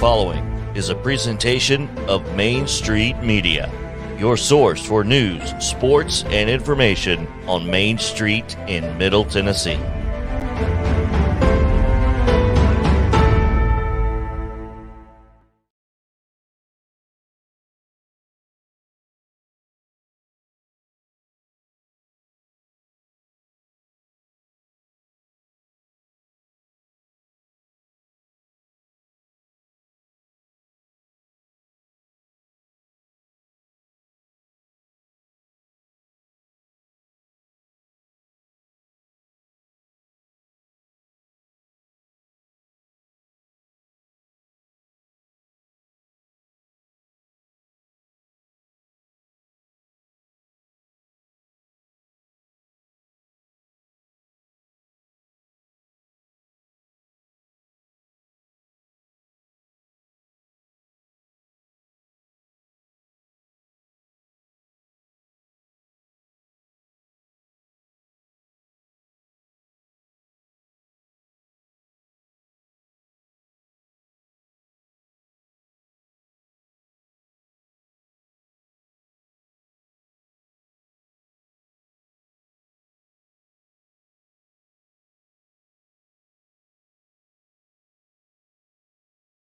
following is a presentation of Main Street Media, your source for news, sports, and information on Main Street in Middle Tennessee.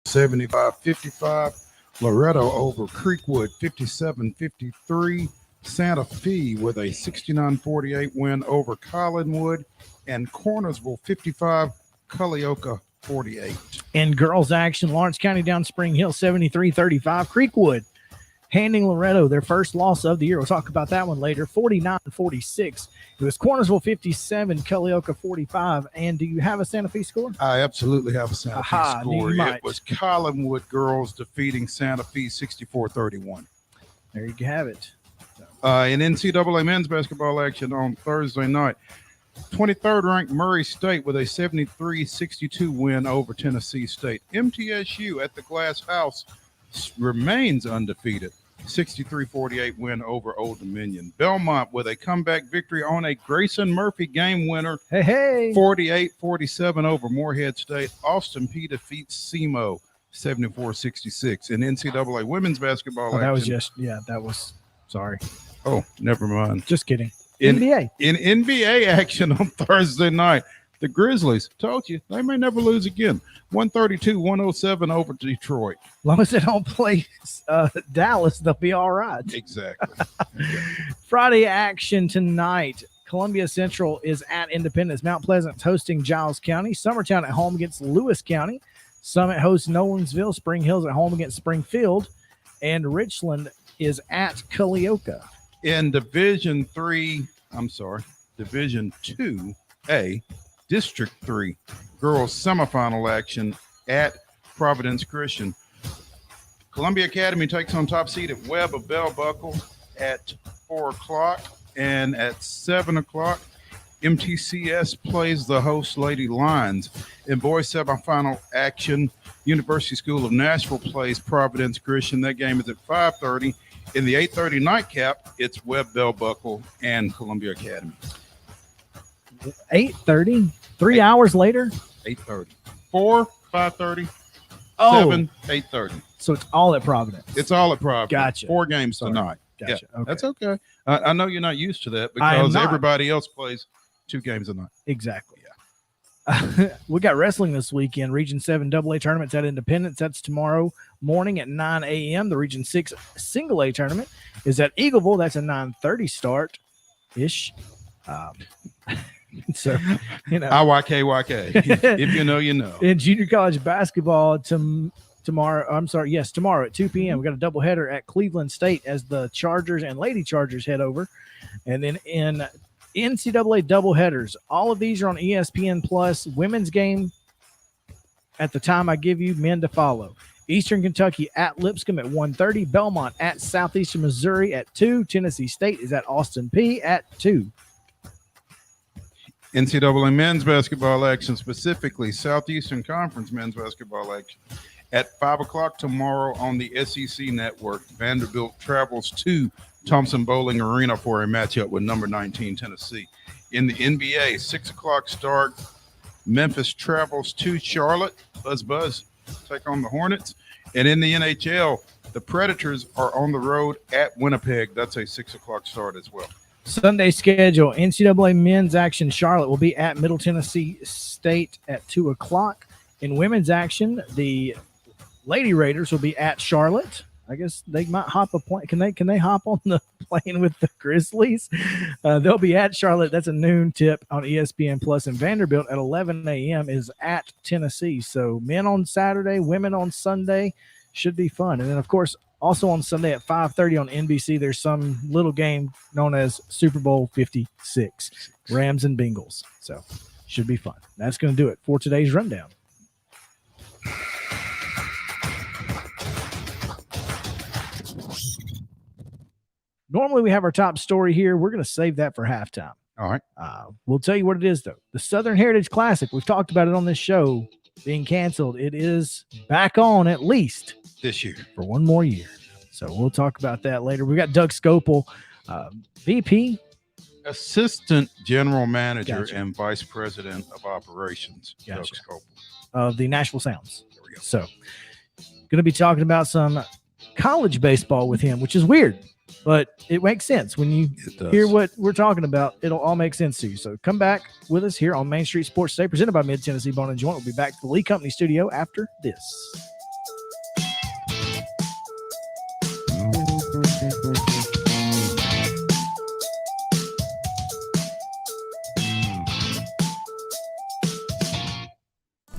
$75.55. Loretto over Creekwood 57-53. Santa Fe with a 69-48 win over Collinwood, and Cornersville 55, Culleoka 48. In girls action, Lawrence County down Spring Hill 73-35. Creekwood handing Loretto their first loss of the year. We'll talk about that one later. 49-46. It was Cornersville 57, Culleoka 45. And do you have a Santa Fe score? I absolutely have a Santa Fe score. It was Collinwood girls defeating Santa Fe 64-31. There you have it. In NCAA men's basketball action on Thursday night, 23rd ranked Murray State with a 73-62 win over Tennessee State. MTSU at the Glass House remains undefeated. 63-48 win over Old Dominion. Belmont with a comeback victory on a Grayson Murphy game winner. 48-47 over Morehead State. Austin Peay defeats SEMO 74-66. In NCAA women's basketball action. Sorry. Oh, never mind. Just kidding. In NBA action on Thursday night, the Grizzlies, told you, they may never lose again. 132-107 over Detroit. As long as they don't play Dallas, they'll be all right. Exactly. Friday action tonight. Columbia Central is at Independence. Mount Pleasant's hosting Giles County. Summertown at home against Lewis County. Summit hosts Nolensville. Spring Hill's at home against Springfield. And Richland is at Culleoka. In Division 2A, District 3 girls semifinal action at Providence Christian. Columbia Academy takes on top seed at Webb of Bell Buckle at 4 o'clock. And at 7 o'clock, MTCS plays the host Lady Lions. In boys semifinal action, University School of Nashville plays Providence Christian. That game is at 5:30. In the 8:30 nightcap, it's Webb Bell Buckle and Columbia Academy. 8:30, 3 hours later. 8:30, 4, 5:30, 7, 8:30. So it's all at Providence. It's all at Providence. Gotcha. 4 games tonight. Gotcha. Yeah, okay. That's okay. I know you're not used to that because everybody else plays 2 games a night. Exactly. Yeah. We got wrestling this weekend. Region 7 AA tournaments at Independence. That's tomorrow morning at 9 a.m. The Region 6 Single A tournament is at Eagleville. That's a 9:30 start ish. So, IYKYK. If you know, you know. In junior college basketball tomorrow at 2 p.m. We got a doubleheader at Cleveland State as the Chargers and Lady Chargers head over. And then in NCAA doubleheaders, all of these are on ESPN Plus. Women's game at the time I give you, men to follow. Eastern Kentucky at Lipscomb at 1:30. Belmont at Southeastern Missouri at 2. Tennessee State is at Austin Peay at 2. NCAA men's basketball action, specifically Southeastern Conference men's basketball action. At 5 o'clock tomorrow on the SEC Network, Vanderbilt travels to Thompson Bowling Arena for a matchup with number 19 Tennessee. In the NBA, 6 o'clock start, Memphis travels to Charlotte. Buzz take on the Hornets. And in the NHL, the Predators are on the road at Winnipeg. That's a 6 o'clock start as well. Sunday schedule, NCAA men's action. Charlotte will be at Middle Tennessee State at 2 o'clock. In women's action, the Lady Raiders will be at Charlotte. I guess they might hop a plane. Can they hop on the plane with the Grizzlies? They'll be at Charlotte. That's a noon tip on ESPN Plus. And Vanderbilt at 11 a.m. is at Tennessee. So men on Saturday, women on Sunday. Should be fun. And then, of course, also on Sunday at 5:30 on NBC, there's some little game known as Super Bowl 56, Rams and Bengals. So should be fun. That's going to do it for today's rundown. Normally we have our top story here. We're going to save that for halftime. All right. We'll tell you what it is, though. The Southern Heritage Classic, we've talked about it on this show, being canceled. It is back on at least this year for one more year. So we'll talk about that later. We've got Doug Scopel, VP, Assistant General Manager Gotcha. and Vice President of Operations, Gotcha. Doug Scopel. of the Nashville Sounds. There we go. So going to be talking about some college baseball with him, which is weird, but it makes sense. When you hear what we're talking about, it'll all make sense to you. So come back with us here on Main Street Sports Today, presented by Mid-Tennessee Bone and Joint. We'll be back to the Lee Company studio after this.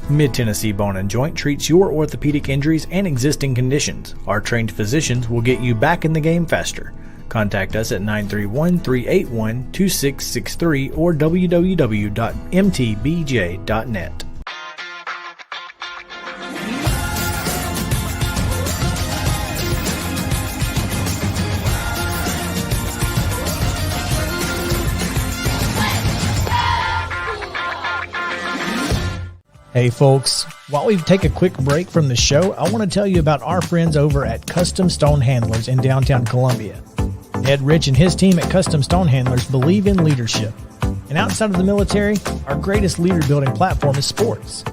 Mid-Tennessee Bone and Joint treats your orthopedic injuries and existing conditions. Our trained physicians will get you back in the game faster. Contact us at 931-381-2663 or www.mtbj.net. Hey folks, while we take a quick break from the show, I want to tell you about our friends over at Custom Stone Handlers in downtown Columbia. Ed Rich and his team at Custom Stone Handlers believe in leadership. And outside of the military, our greatest leader building platform is sports.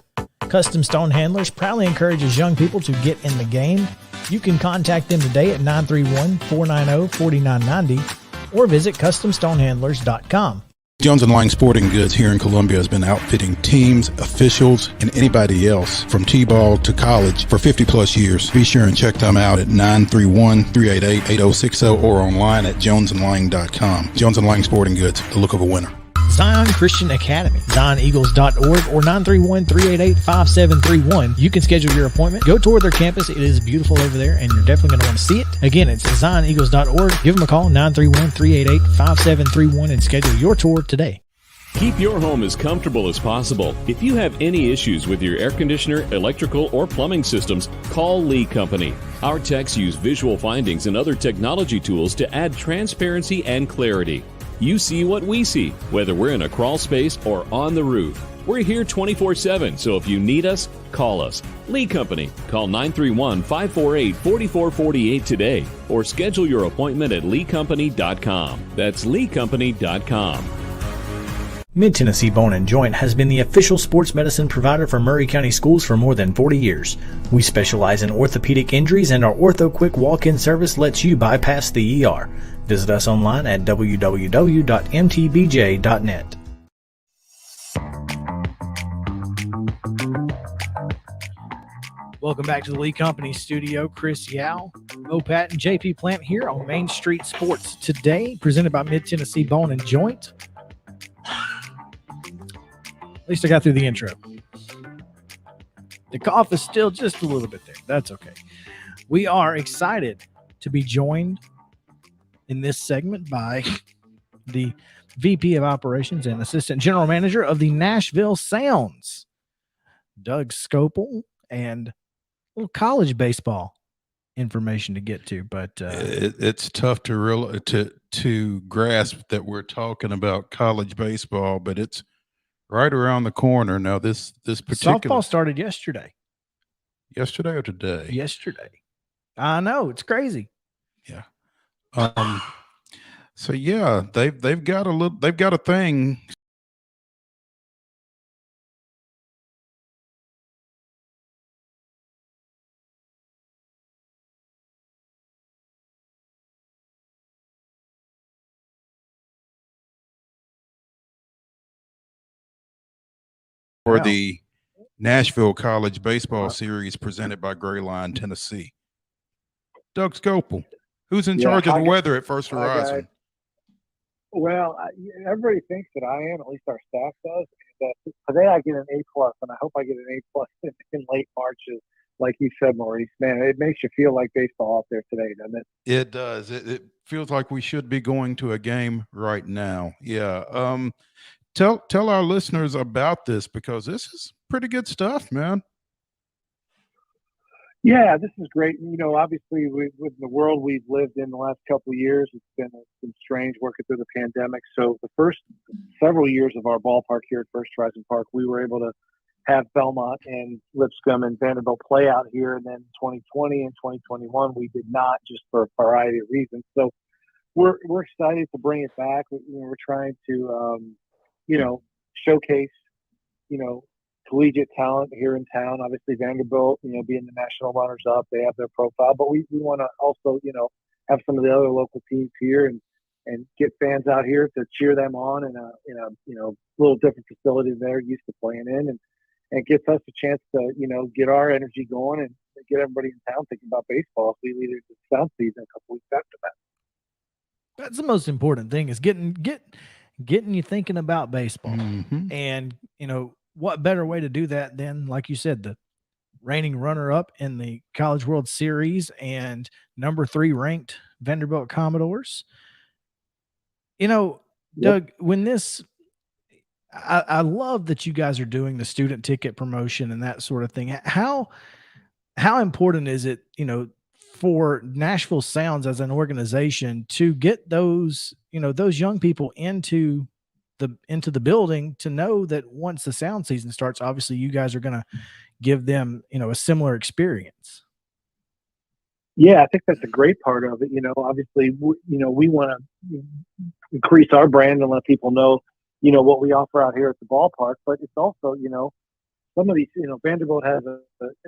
Custom Stone Handlers proudly encourages young people to get in the game. You can contact them today at 931-490-4990 or visit CustomStonehandlers.com. Jones & Lang Sporting Goods here in Columbia has been outfitting teams, officials, and anybody else from T-ball to college for 50-plus years. Be sure and check them out at 931-388-8060 or online at jonesandlang.com. Jones & Lang Sporting Goods, the look of a winner. Zion Christian Academy, ZionEagles.org or 931-388-5731. You can schedule your appointment. Go tour their campus. It is beautiful over there, and you're definitely going to want to see it. Again, it's ZionEagles.org. Give them a call, 931-388-5731, and schedule your tour today. Keep your home as comfortable as possible. If you have any issues with your air conditioner, electrical, or plumbing systems, call Lee Company. Our techs use visual findings and other technology tools to add transparency and clarity. You see what we see, whether we're in a crawl space or on the roof. We're here 24/7, so if you need us, call us. Lee Company. Call 931-548-4448 today or schedule your appointment at leecompany.com. That's leecompany.com. Mid-Tennessee Bone and Joint has been the official sports medicine provider for Murray County Schools for more than 40 years. We specialize in orthopedic injuries, and our Ortho Quick walk-in service lets you bypass the ER. Visit us online at www.mtbj.net. Welcome back to the Lee Company studio. Chris Yao, Mo Patton, JP Plant here on Main Street Sports Today, presented by Mid-Tennessee Bone and Joint. At least I got through the intro. The cough is still just a little bit there. That's okay. We are excited to be joined in this segment by the VP of Operations and Assistant General Manager of the Nashville Sounds, Doug Scopel, and a little college baseball information to get to. But it's tough to grasp that we're talking about college baseball, but it's right around the corner. Now, this particular softball started yesterday. Yesterday or today? Yesterday. I know, it's crazy. Yeah. So yeah, they've got a thing for Wow. the Nashville College Baseball Series presented by Grayline, Tennessee. Doug Scopel, who's in charge of the weather at First Horizon? Well, everybody thinks that I am, at least our staff does. And, today I get an A+, and I hope I get an A+ in late March. Like you said, Maurice, man, it makes you feel like baseball out there today, doesn't it? It does. It feels like we should be going to a game right now. Yeah. Tell our listeners about this, because this is pretty good stuff, man. Yeah, this is great. You know, obviously, with the world we've lived in the last couple of years, it's been strange working through the pandemic. So the first several years of our ballpark here at First Horizon Park, we were able to have Belmont and Lipscomb and Vanderbilt play out here. And then 2020 and 2021, we did not, just for a variety of reasons. So we're excited to bring it back. We're trying to, showcase, collegiate talent here in town. Obviously, Vanderbilt, being the national runners-up, they have their profile. But we want to also, have some of the other local teams here and get fans out here to cheer them on in a little different facility than they're used to playing in, and it gives us a chance to get our energy going and get everybody in town thinking about baseball as we lead into the Sound season a couple weeks after that. That's the most important thing, is getting you thinking about baseball. Mm-hmm. And what better way to do that than, like you said, the reigning runner-up in the College World Series and number 3 ranked Vanderbilt Commodores. Doug, when this, I love that you guys are doing the student ticket promotion and that sort of thing. How important is it, for Nashville Sounds as an organization to get those young people into the building, to know that once the sound season starts, obviously you guys are going to give them, a similar experience? Yeah, I think that's a great part of it. Obviously, we want to increase our brand and let people know, what we offer out here at the ballpark. But it's also, some of these, Vanderbilt has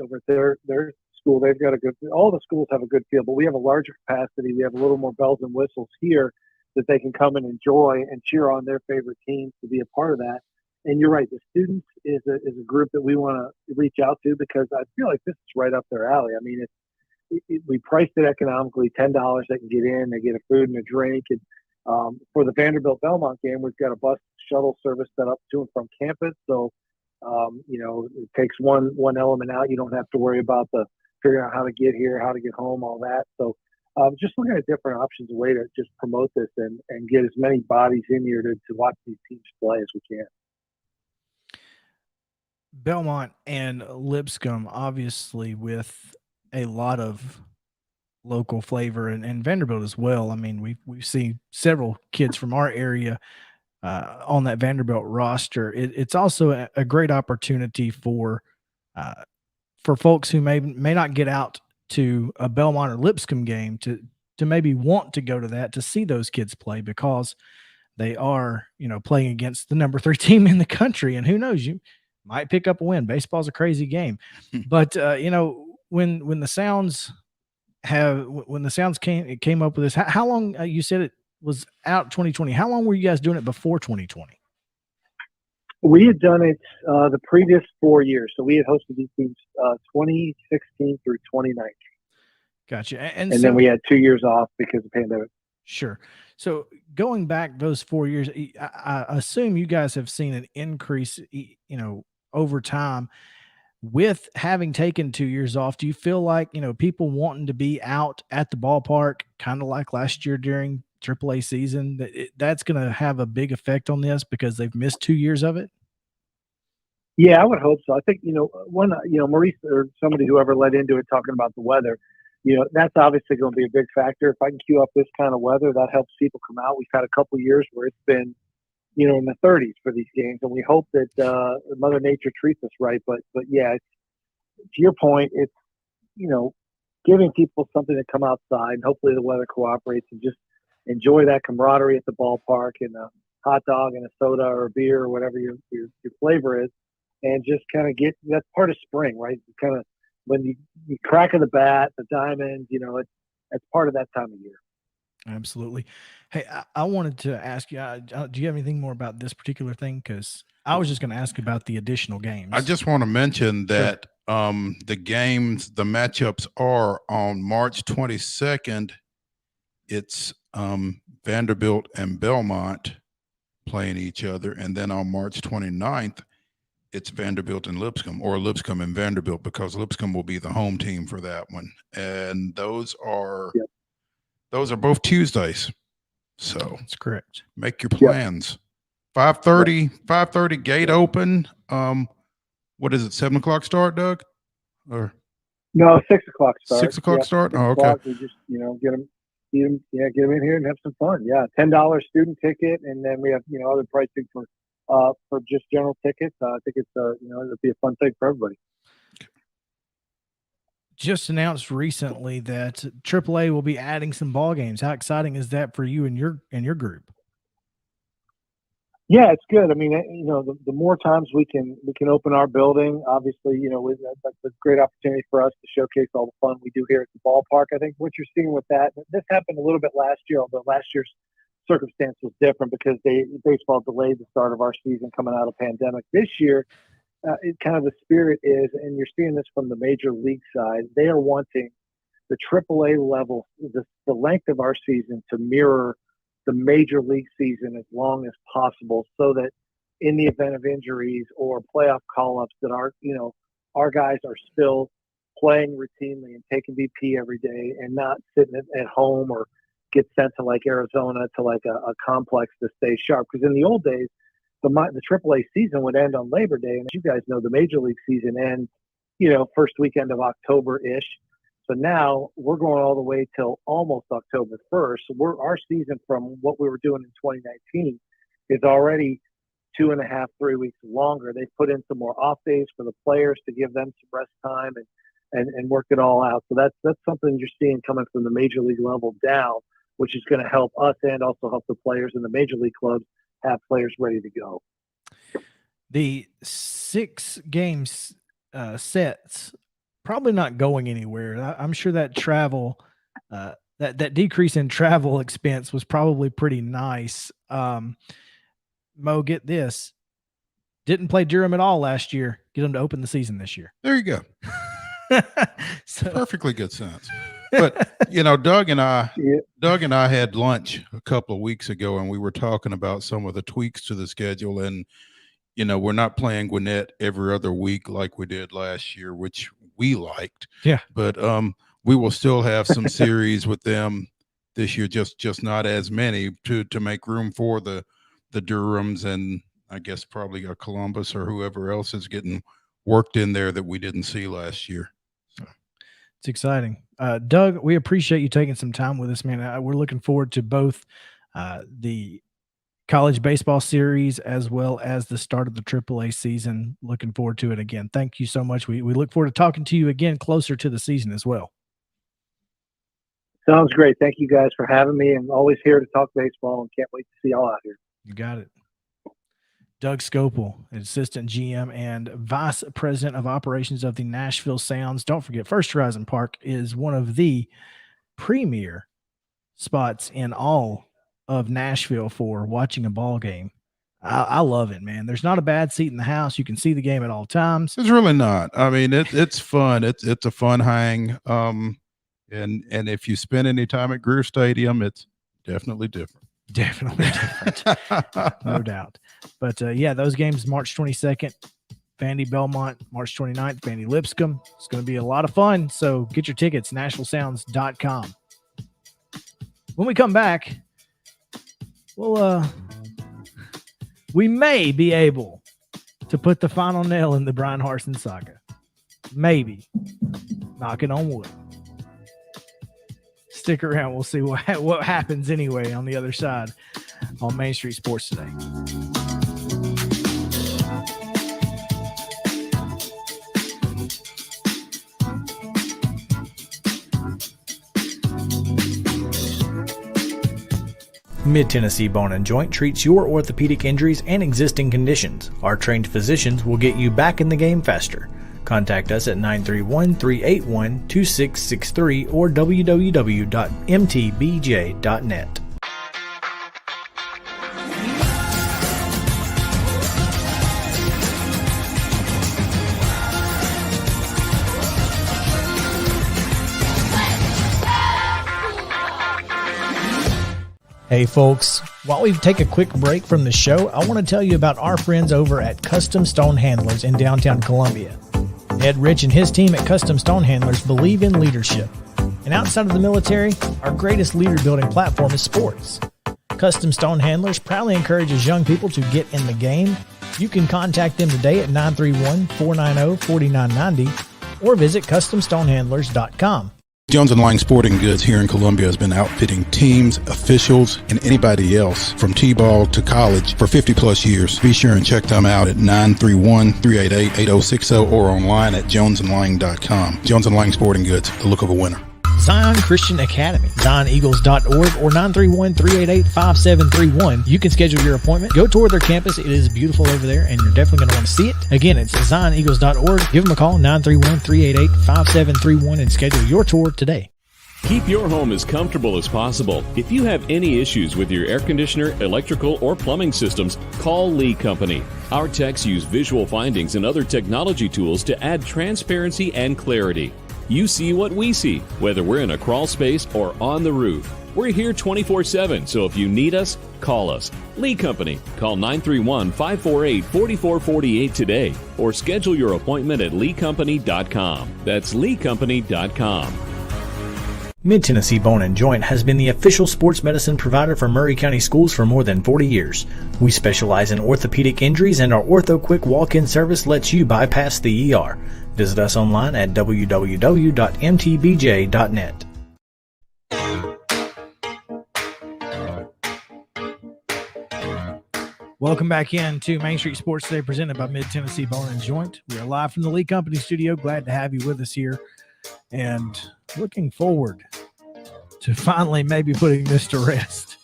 over their school, they've got all the schools have a good feel, but we have a larger capacity. We have a little more bells and whistles here that they can come and enjoy and cheer on their favorite teams to be a part of that. And you're right, the students is a group that we want to reach out to, because I feel like this is right up their alley. I mean, we priced it economically, $10 they can get in, they get a food and a drink. And for the Vanderbilt Belmont game, we've got a bus shuttle service set up to and from campus. So, it takes one element out. You don't have to worry about figuring out how to get here, how to get home, all that. So just looking at different options, a way to just promote this and get as many bodies in here to watch these teams play as we can. Belmont and Lipscomb, obviously, with a lot of local flavor, and Vanderbilt as well. I mean, we've seen several kids from our area on that Vanderbilt roster. It's also a great opportunity for folks who may not get out to a Belmont or Lipscomb game to maybe want to go to that, to see those kids play, because they are, playing against the number 3 team in the country. And who knows, you might pick up a win. Baseball's a crazy game. But, when the Sounds came up with this, how long, you said it was out 2020. How long were you guys doing it before 2020? We had done it the previous 4 years. So we had hosted these teams 2016 through 2019. Gotcha. And then we had 2 years off because of the pandemic. Sure. So going back those 4 years, I assume you guys have seen an increase, over time. With having taken 2 years off, do you feel like, people wanting to be out at the ballpark, kind of like last year during AAA season, that's going to have a big effect on this because they've missed 2 years of it? Yeah, I would hope so. I think, Maurice or somebody who ever led into it talking about the weather, that's obviously going to be a big factor. If I can cue up this kind of weather, that helps people come out. We've had a couple of years where it's been, in the 30s for these games, and we hope that Mother Nature treats us right. But yeah, to your point, it's, giving people something to come outside, and hopefully the weather cooperates, and just enjoy that camaraderie at the ballpark, and a hot dog and a soda or a beer or whatever your flavor is, and just kind of that's part of spring, right? Kind of when you crack of the bat, the diamond, it's part of that time of year. Absolutely. Hey, I wanted to ask you, do you have anything more about this particular thing? Because I was just going to ask about the additional games. I just want to mention that the matchups are on March 22nd. It's Vanderbilt and Belmont playing each other. And then on March 29th, it's Vanderbilt and Lipscomb, or Lipscomb and Vanderbilt, because Lipscomb will be the home team for that one. And those are both Tuesdays. So that's correct. Make your plans. 5:30 gate open. What is it? 7 o'clock start, Doug? Or no, 6 o'clock start. 6 o'clock start. Oh, okay. We just get them in here and have some fun. Yeah, $10 student ticket, and then we have other pricing for just general tickets. I think it's it'll be a fun thing for everybody. Just announced recently that AAA will be adding some ball games. How exciting is that for you and your group? Yeah, it's good. I mean, the more times we can open our building, obviously, that's a great opportunity for us to showcase all the fun we do here at the ballpark. I think what you're seeing with that, this happened a little bit last year, although last year's circumstance was different because baseball delayed the start of our season coming out of pandemic. This year, kind of the spirit is, and you're seeing this from the major league side, they are wanting the AAA level, the length of our season to mirror the major league season as long as possible, so that in the event of injuries or playoff call-ups that our guys are still playing routinely and taking BP every day and not sitting at home or get sent to like Arizona to like a complex to stay sharp. Because in the old days, the AAA season would end on Labor Day. And as you guys know, the major league season ends, first weekend of October-ish. So now we're going all the way till almost October 1st. So our season from what we were doing in 2019 is already 2.5, 3 weeks longer. They've put in some more off days for the players to give them some rest time and work it all out. So that's something you're seeing coming from the major league level down, which is going to help us and also help the players in the major league clubs have players ready to go. The 6 games sets probably not going anywhere. I'm sure that travel, that decrease in travel expense was probably pretty nice. Mo, get this. Didn't play Durham at all last year. Get them to open the season this year. There you go. Perfectly good sense. But Doug and I had lunch a couple of weeks ago, and we were talking about some of the tweaks to the schedule. And we're not playing Gwinnett every other week like we did last year, which we liked. Yeah. But we will still have some series with them this year, just not as many to make room for the Durhams and I guess probably a Columbus or whoever else is getting worked in there that we didn't see last year. So it's exciting. Doug, we appreciate you taking some time with us, man. We're looking forward to both the college baseball series as well as the start of the AAA season. Looking forward to it again. Thank you so much. We look forward to talking to you again closer to the season as well. Sounds great. Thank you guys for having me, and always here to talk baseball, and can't wait to see y'all out here. You got it. Doug Scopel, Assistant GM and Vice President of Operations of the Nashville Sounds. Don't forget, First Horizon Park is one of the premier spots in all of Nashville for watching a ball game. I love it, man. There's not a bad seat in the house. You can see the game at all times. It's really not. I mean, it's fun. It's a fun hang. And if you spend any time at Greer Stadium, it's definitely different. Definitely different. No doubt. But yeah, those games, March 22nd, Vandy Belmont, March 29th, Vandy Lipscomb. It's going to be a lot of fun. So get your tickets, NashvilleSounds.com. When we come back, we may be able to put the final nail in the Brian Harsin saga. Maybe. Knocking on wood. Stick around. We'll see what happens anyway on the other side on Main Street Sports Today. Mid-Tennessee Bone and Joint treats your orthopedic injuries and existing conditions. Our trained physicians will get you back in the game faster. Contact us at 931-381-2663 or www.mtbj.net. Hey folks, while we take a quick break from the show, I want to tell you about our friends over at Custom Stone Handlers in downtown Columbia. Ed Rich and his team at Custom Stone Handlers believe in leadership. And outside of the military, our greatest leader building platform is sports. Custom Stone Handlers proudly encourages young people to get in the game. You can contact them today at 931-490-4990 or visit CustomStonehandlers.com. Jones & Lang Sporting Goods here in Columbia has been outfitting teams, officials, and anybody else from T-ball to college for 50 plus years. Be sure and check them out at 931-388-8060 or online at jonesandlang.com. Jones & Lang Sporting Goods, the look of a winner. Zion Christian Academy, ZionEagles.org or 931-388-5731. You can schedule your appointment. Go tour their campus. It is beautiful over there, and you're definitely going to want to see it. Again, it's ZionEagles.org. Give them a call, 931-388-5731, and schedule your tour today. Keep your home as comfortable as possible. If you have any issues with your air conditioner, electrical, or plumbing systems, call Lee Company. Our techs use visual findings and other technology tools to add transparency and clarity. You see what we see, whether we're in a crawl space or on the roof. We're here 24/7, so if you need us, call us. Lee Company. Call 931-548-4448 today or schedule your appointment at leecompany.com. That's leecompany.com. Mid-Tennessee Bone & Joint has been the official sports medicine provider for Murray County Schools for more than 40 years. We specialize in orthopedic injuries, and our Ortho Quick walk-in service lets you bypass the ER. Visit us online at www.mtbj.net. Welcome back in to Main Street Sports Today, presented by Mid-Tennessee Bone & Joint. We are live from the Lee Company studio. Glad to have you with us here, and looking forward to finally maybe putting this to rest.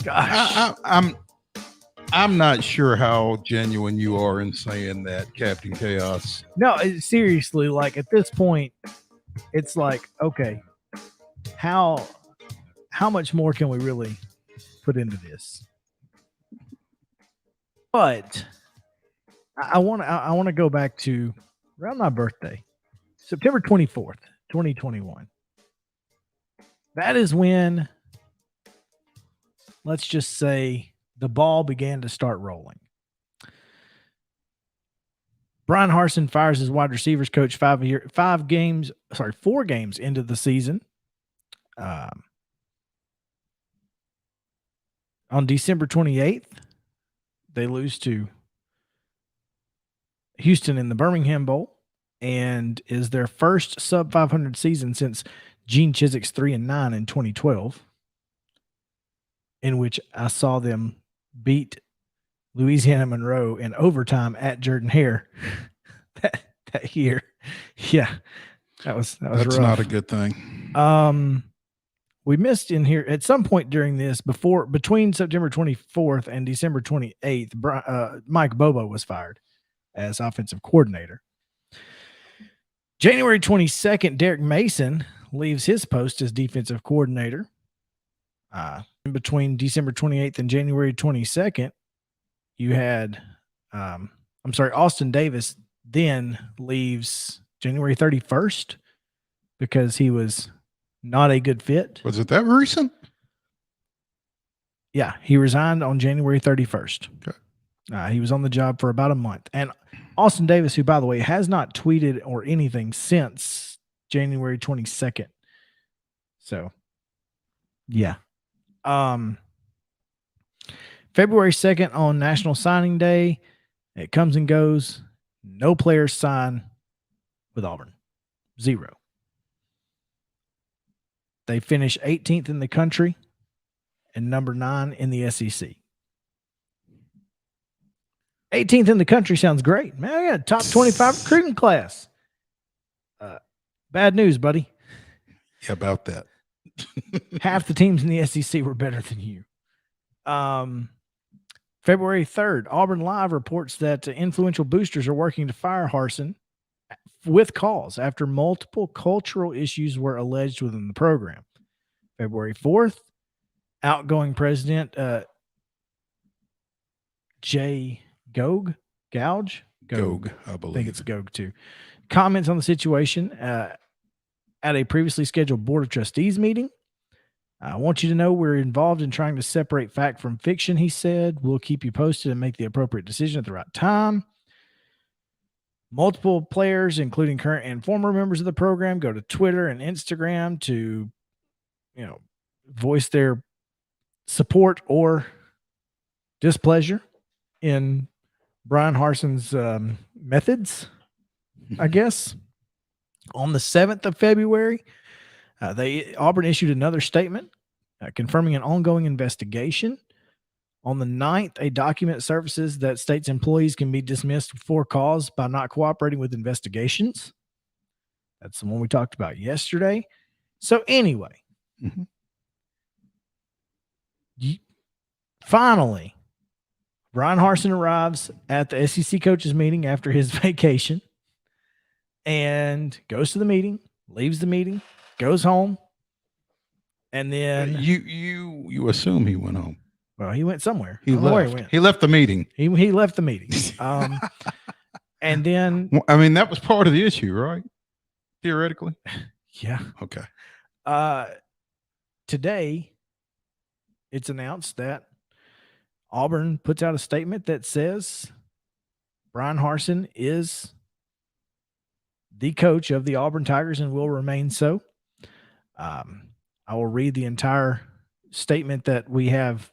Gosh. I'm not sure how genuine you are in saying that, Captain Chaos. No, seriously, like at this point, it's like, okay, how much more can we really put into this? But I want to go back to around my birthday, September 24th, 2021. That is when, let's just say, the ball began to start rolling. Brian Harsin fires his wide receivers coach 4 games into the season. On December 28th, they lose to Houston in the Birmingham Bowl, and is their first sub 500 season since Gene Chiswick's 3-9 in 2012, in which I saw them beat Louisiana Monroe in overtime at Jordan-Hare that year. Yeah, that's rough. Not a good thing. We missed in here at some point during this, between September 24th and December 28th, Mike Bobo was fired as offensive coordinator. January 22nd, Derek Mason leaves his post as defensive coordinator. In between December 28th and January 22nd, you had, Austin Davis then leaves January 31st because he was not a good fit. Was it that recent? Yeah, he resigned on January 31st. Okay. He was on the job for about a month. And Austin Davis, who, by the way, has not tweeted or anything since January 22nd. So, yeah. February 2nd on National Signing Day, it comes and goes. No players sign with Auburn. 0. They finish 18th in the country and number 9 in the SEC. 18th in the country sounds great. Man, I got a top 25 recruiting class. Bad news, buddy. Yeah, about that. Half the teams in the SEC were better than you. February 3rd, Auburn Live reports that influential boosters are working to fire Harsin with cause after multiple cultural issues were alleged within the program. February 4th, outgoing president Jay Gouge, I believe. I think it's Gouge too, comments on the situation at a previously scheduled Board of Trustees meeting. I want you to know we're involved in trying to separate fact from fiction, he said. We'll keep you posted and make the appropriate decision at the right time. Multiple players, including current and former members of the program, go to Twitter and Instagram to, voice their support or displeasure in Brian Harson's methods, I guess. On the 7th of February, Auburn issued another statement confirming an ongoing investigation. On the 9th, a document surfaces that states employees can be dismissed for cause by not cooperating with investigations. That's the one we talked about yesterday. So anyway, finally, Brian Harsin arrives at the SEC coaches meeting after his vacation and goes to the meeting, leaves the meeting, goes home, and then you assume he went home. Well, he went somewhere. He left. He left the meeting. He left the meeting. And then I mean, that was part of the issue, right? Theoretically. Yeah. Okay. Today, it's announced that Auburn puts out a statement that says Brian Harsin is the coach of the Auburn Tigers and will remain so. I will read the entire statement that we have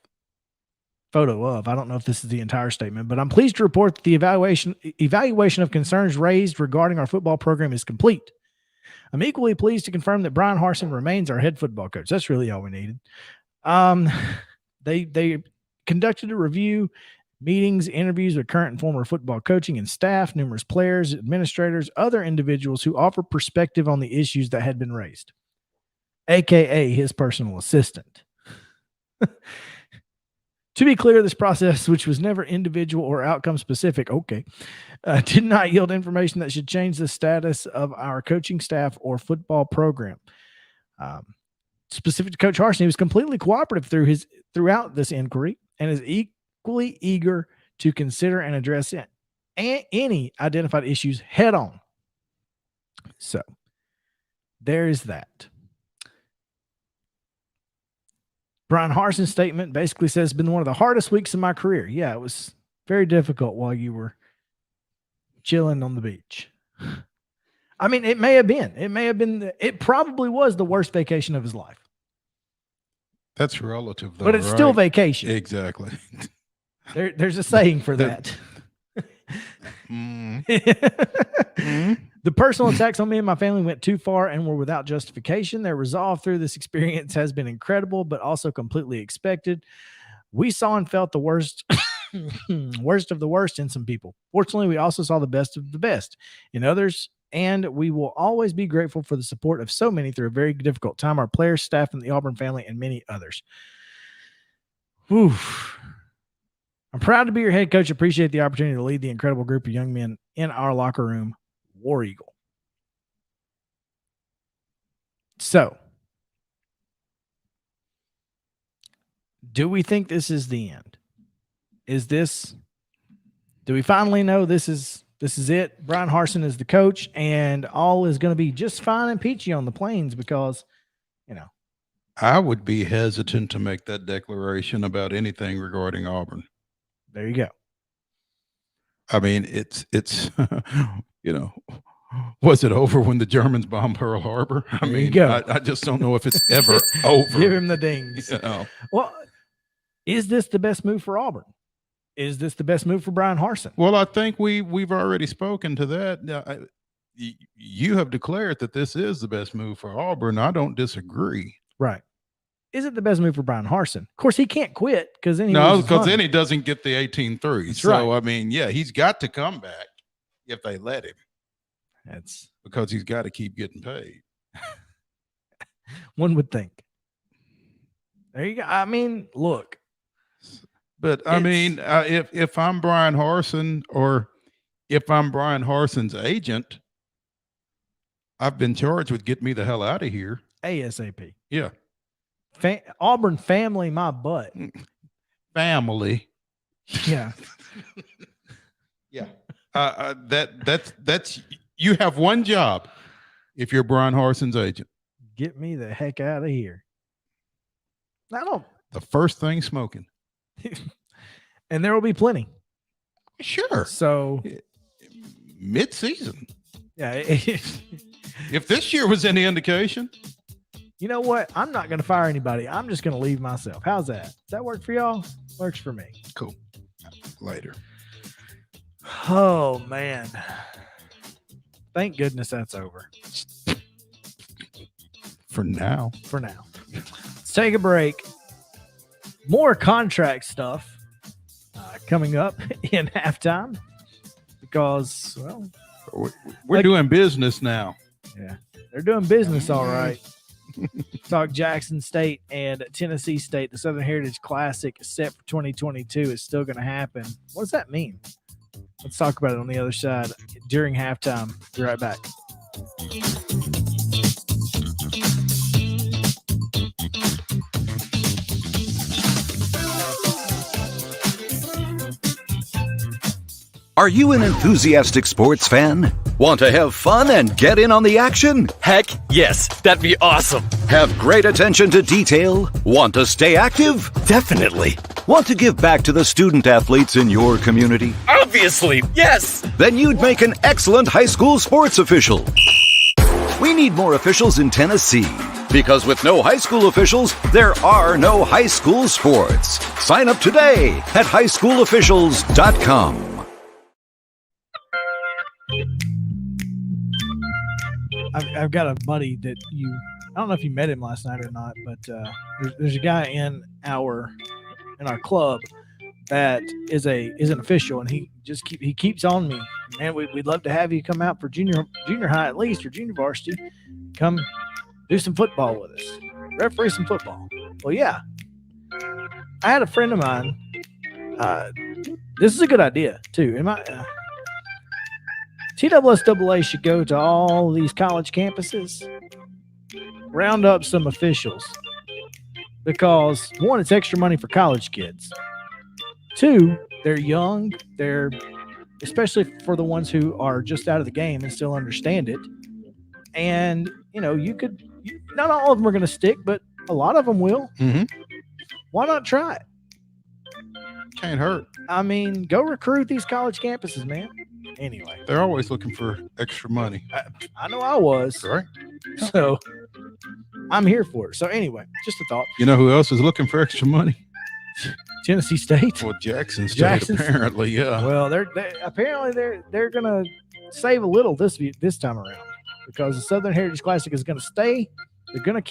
photo of. I don't know if this is the entire statement, but I'm pleased to report that the evaluation of concerns raised regarding our football program is complete. I'm equally pleased to confirm that Brian Harsin remains our head football coach. That's really all we needed. They conducted a review, meetings, interviews with current and former football coaching and staff, numerous players, administrators, other individuals who offer perspective on the issues that had been raised, aka his personal assistant. To be clear, this process, which was never individual or outcome specific, did not yield information that should change the status of our coaching staff or football program. Specific to Coach Harsin, he was completely cooperative throughout this inquiry and is equally eager to consider and address any identified issues head on. So there is that. Brian Harsin's statement basically says it's been one of the hardest weeks of my career. Yeah, it was very difficult while you were chilling on the beach. I mean, it may have been. It probably was the worst vacation of his life. That's relative, though. But it's still vacation. Exactly. There's a saying for that. The personal attacks on me and my family went too far and were without justification. Their resolve through this experience has been incredible, but also completely expected. We saw and felt the worst, worst of the worst in some people. Fortunately, we also saw the best of the best in others, and we will always be grateful for the support of so many through a very difficult time, our players, staff, and the Auburn family, and many others. Oof. I'm proud to be your head coach. Appreciate the opportunity to lead the incredible group of young men in our locker room. War Eagle. So, do we think this is the end? Do we finally know this is it? Brian Harsin is the coach and all is going to be just fine and peachy on the Plains because, I would be hesitant to make that declaration about anything regarding Auburn. There you go. I mean, it's was it over when the Germans bombed Pearl Harbor? I just don't know if it's ever over. Give him the dings. Well, is this the best move for Auburn? Is this the best move for Brian Harsin? Well, I think we've already spoken to that. You have declared that this is the best move for Auburn. I don't disagree. Right. Is it the best move for Brian Harsin? Of course, he can't quit because then then he doesn't get the 18-3. So, right. I mean, yeah, he's got to come back if they let him. That's because he's got to keep getting paid. One would think. There you go. I mean, look. But I mean, if I'm Brian Harsin or if I'm Brian Harsin's agent, I've been charged with get me the hell out of here. ASAP. Yeah. Auburn family, my butt. Family. Yeah. Yeah. That's you have one job if you're Brian Harsin's agent. Get me the heck out of here. I don't. The first thing smoking. And there will be plenty. Sure. So mid-season. yeah. If this year was any indication. You know what? I'm not going to fire anybody. I'm just going to leave myself. How's that? Does that work for y'all? Works for me. Cool. Later. Oh, man. Thank goodness that's over. For now. Let's take a break. More contract stuff coming up in halftime because, well, we're doing business now. Yeah, they're doing business all right. Talk Jackson State and Tennessee State. The Southern Heritage Classic set for 2022 is still going to happen. What does that mean? Let's talk about it on the other side during halftime. Be right back. Are you an enthusiastic sports fan? Want to have fun and get in on the action? Heck, yes, that'd be awesome. Have great attention to detail? Want to stay active? Definitely. Want to give back to the student athletes in your community? Obviously, yes. Then you'd make an excellent high school sports official. We need more officials in Tennessee. Because with no high school officials, there are no high school sports. Sign up today at highschoolofficials.com. I've got a buddy that I don't know if you met him last night or not, but there's a guy in our club that is an official, and he keeps on me, man. We'd love to have you come out for junior high at least, or junior varsity. Come do some football with us, referee some football. Well, yeah, I had a friend of mine. This is a good idea too. TSSAA should go to all these college campuses, round up some officials, because one, it's extra money for college kids. Two, they're young. They're especially for the ones who are just out of the game and still understand it. And not all of them are going to stick, but a lot of them will. Mm-hmm. Why not try it? Can't hurt. I mean, go recruit these college campuses, man. Anyway, they're always looking for extra money. I know I was. Right. So I'm here for it. So anyway, just a thought. You know who else is looking for extra money? Tennessee State. Well, Jackson State, apparently, yeah. Well, they're gonna save a little this time around, because the Southern Heritage Classic is gonna stay. They're gonna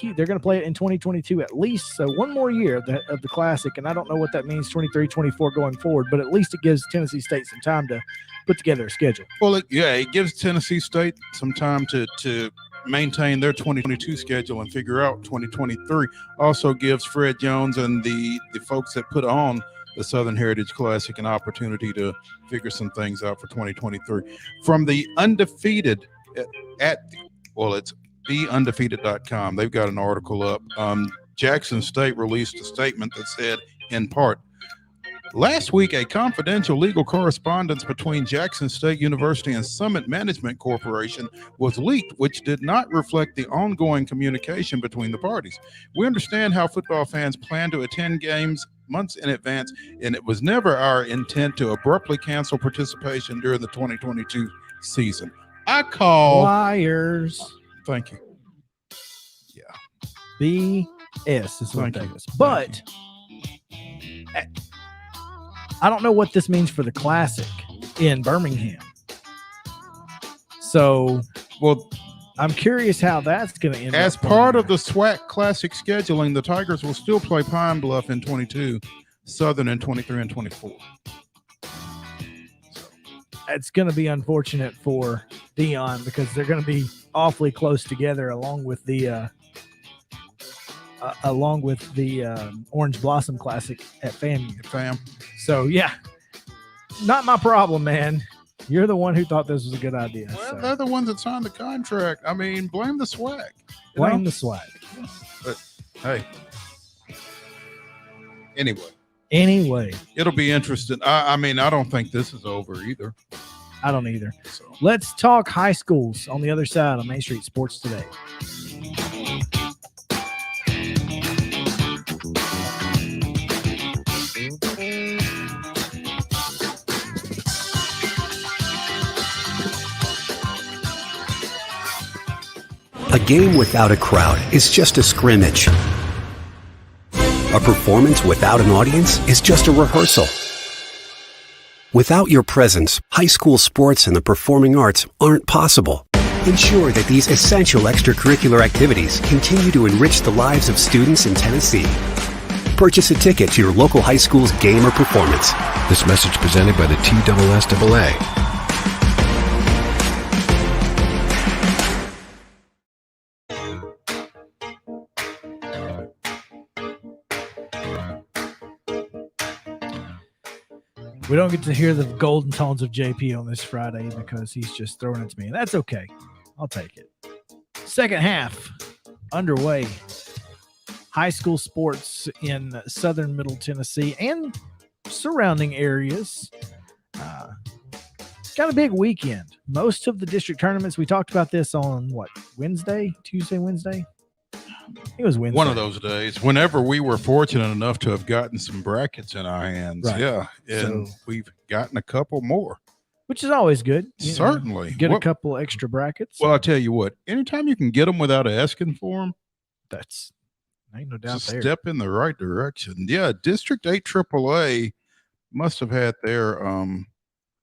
play it in 2022 at least. So one more year of the Classic, and I don't know what that means 23, 24 going forward, but at least it gives Tennessee State some time to put together a schedule. Well, it gives Tennessee State some time to maintain their 2022 schedule and figure out 2023. Also gives Fred Jones and the folks that put on the Southern Heritage Classic an opportunity to figure some things out for 2023. From the undefeated it's theundefeated.com. They've got an article up. Jackson State released a statement that said, in part, last week, a confidential legal correspondence between Jackson State University and Summit Management Corporation was leaked, which did not reflect the ongoing communication between the parties. We understand how football fans plan to attend games months in advance, and it was never our intent to abruptly cancel participation during the 2022 season. I call liars. Thank you. Yeah. BS is what that is. But I don't know what this means for the Classic in Birmingham. So, I'm curious how that's going to end as up. Part of the SWAC Classic scheduling, the Tigers will still play Pine Bluff in 22, Southern in 23 and 24. It's going to be unfortunate for Dion, because they're going to be awfully close together, along with the Orange Blossom Classic at FAMU. So yeah, not my problem, man. You're the one who thought this was a good idea. Well, they're the ones that signed the contract. I mean, blame the SWAC. Blame the SWAC. But hey, anyway, it'll be interesting. I mean, I don't think this is over either. I don't either. So let's talk high schools on the other side of Main Street Sports Today. A game without a crowd is just a scrimmage. A performance without an audience is just a rehearsal. Without your presence, high school sports and the performing arts aren't possible. Ensure that these essential extracurricular activities continue to enrich the lives of students in Tennessee. Purchase a ticket to your local high school's game or performance. This message presented by the TSSAA. We don't get to hear the golden tones of JP on this Friday because he's just throwing it to me. And that's okay. I'll take it. Second half underway. High school sports in southern Middle Tennessee and surrounding areas. Got a big weekend. Most of the district tournaments, we talked about this on Wednesday? I think it was Wednesday. One of those days, whenever we were fortunate enough to have gotten some brackets in our hands. Right. Yeah. And So, we've gotten a couple more. which is always good. Certainly. Get a couple extra brackets. Well, I'll tell you what, anytime you can get them without asking for them, that's ain't no doubt it's a there. step in the right direction. Yeah. District 8 AAA must have had their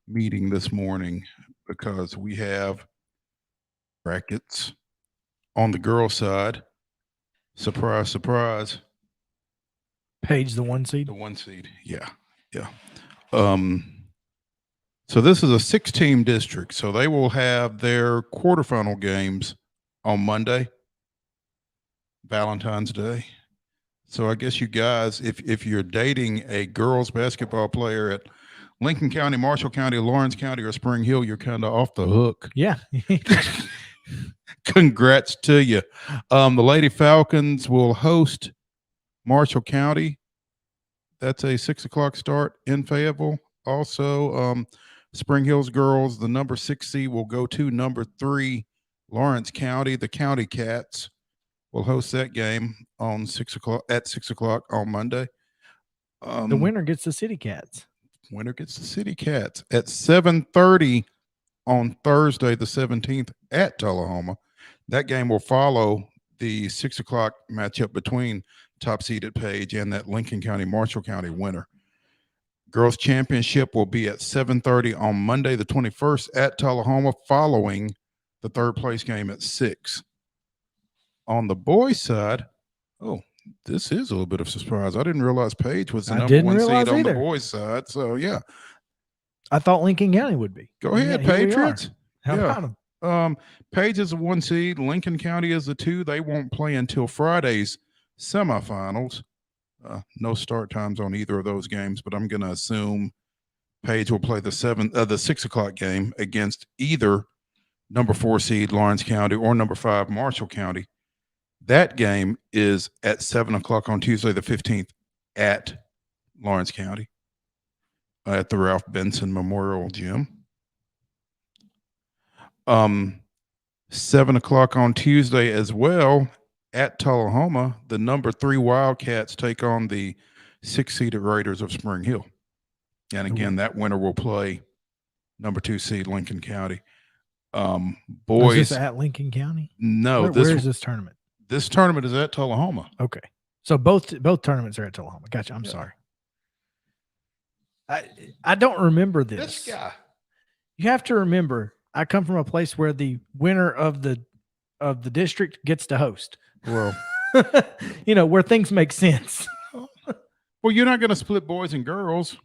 meeting this morning because we have brackets on the girls' side. Surprise, surprise. Page the 1 seed. The 1 seed. Yeah. Yeah. So this is a 6-team district. So they will have their quarterfinal games on Monday, Valentine's Day. So I guess you guys, if you're dating a girls basketball player at Lincoln County, Marshall County, Lawrence County, or Spring Hill, you're kind of off the hook. Yeah. Congrats to you. The Lady Falcons will host Marshall County. That's a 6:00 start in Fayetteville. Also, Spring Hills girls, the number 6 seed will go to number 3 Lawrence County. The County Cats will host that game on 6:00 on Monday. The winner gets the City Cats. Winner gets the City Cats at 7:30 on Thursday, the 17th at Tullahoma. That game will follow the 6:00 matchup between top seeded Page and that Lincoln County, Marshall County winner. Girls Championship will be at 7:30 on Monday, the 21st at Tullahoma, following the third place game at 6. On the boys' side, this is a little bit of a surprise. I didn't realize Page was the number 1 seed on the boys' side. So, yeah. I thought Lincoln County would be. Go ahead, Patriots. How about them? Page is a 1 seed. Lincoln County is a 2. They won't play until Friday's semifinals. No start times on either of those games, but I'm going to assume Page will play the 6:00 game against either number 4 seed Lawrence County or number 5 Marshall County. That game is at 7:00 on Tuesday, the 15th at Lawrence County at the Ralph Benson Memorial Gym. 7:00 on Tuesday as well at Tullahoma. The number 3 Wildcats take on the 6-seeded Raiders of Spring Hill. And again, that winner will play number 2 seed Lincoln County. Boys. Is this at Lincoln County? No. Where is this tournament? This tournament is at Tullahoma. Okay. So both tournaments are at Tullahoma. Gotcha. I'm sorry. I don't remember this. This guy. You have to remember, I come from a place where the winner of the district gets to host. Well, where things make sense. Well, you're not going to split boys and girls.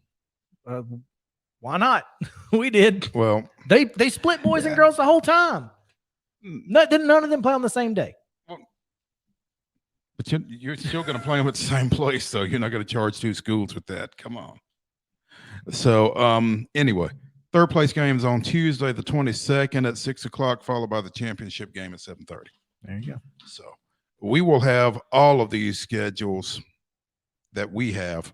Why not? We did. Well, they split boys and girls the whole time. None of them play on the same day. But you're still going to play them at the same place, though. You're not going to charge 2 schools with that. Come on. So, anyway, third place games on Tuesday, the 22nd at 6:00, followed by the championship game at 7:30. There you go. So we will have all of these schedules that we have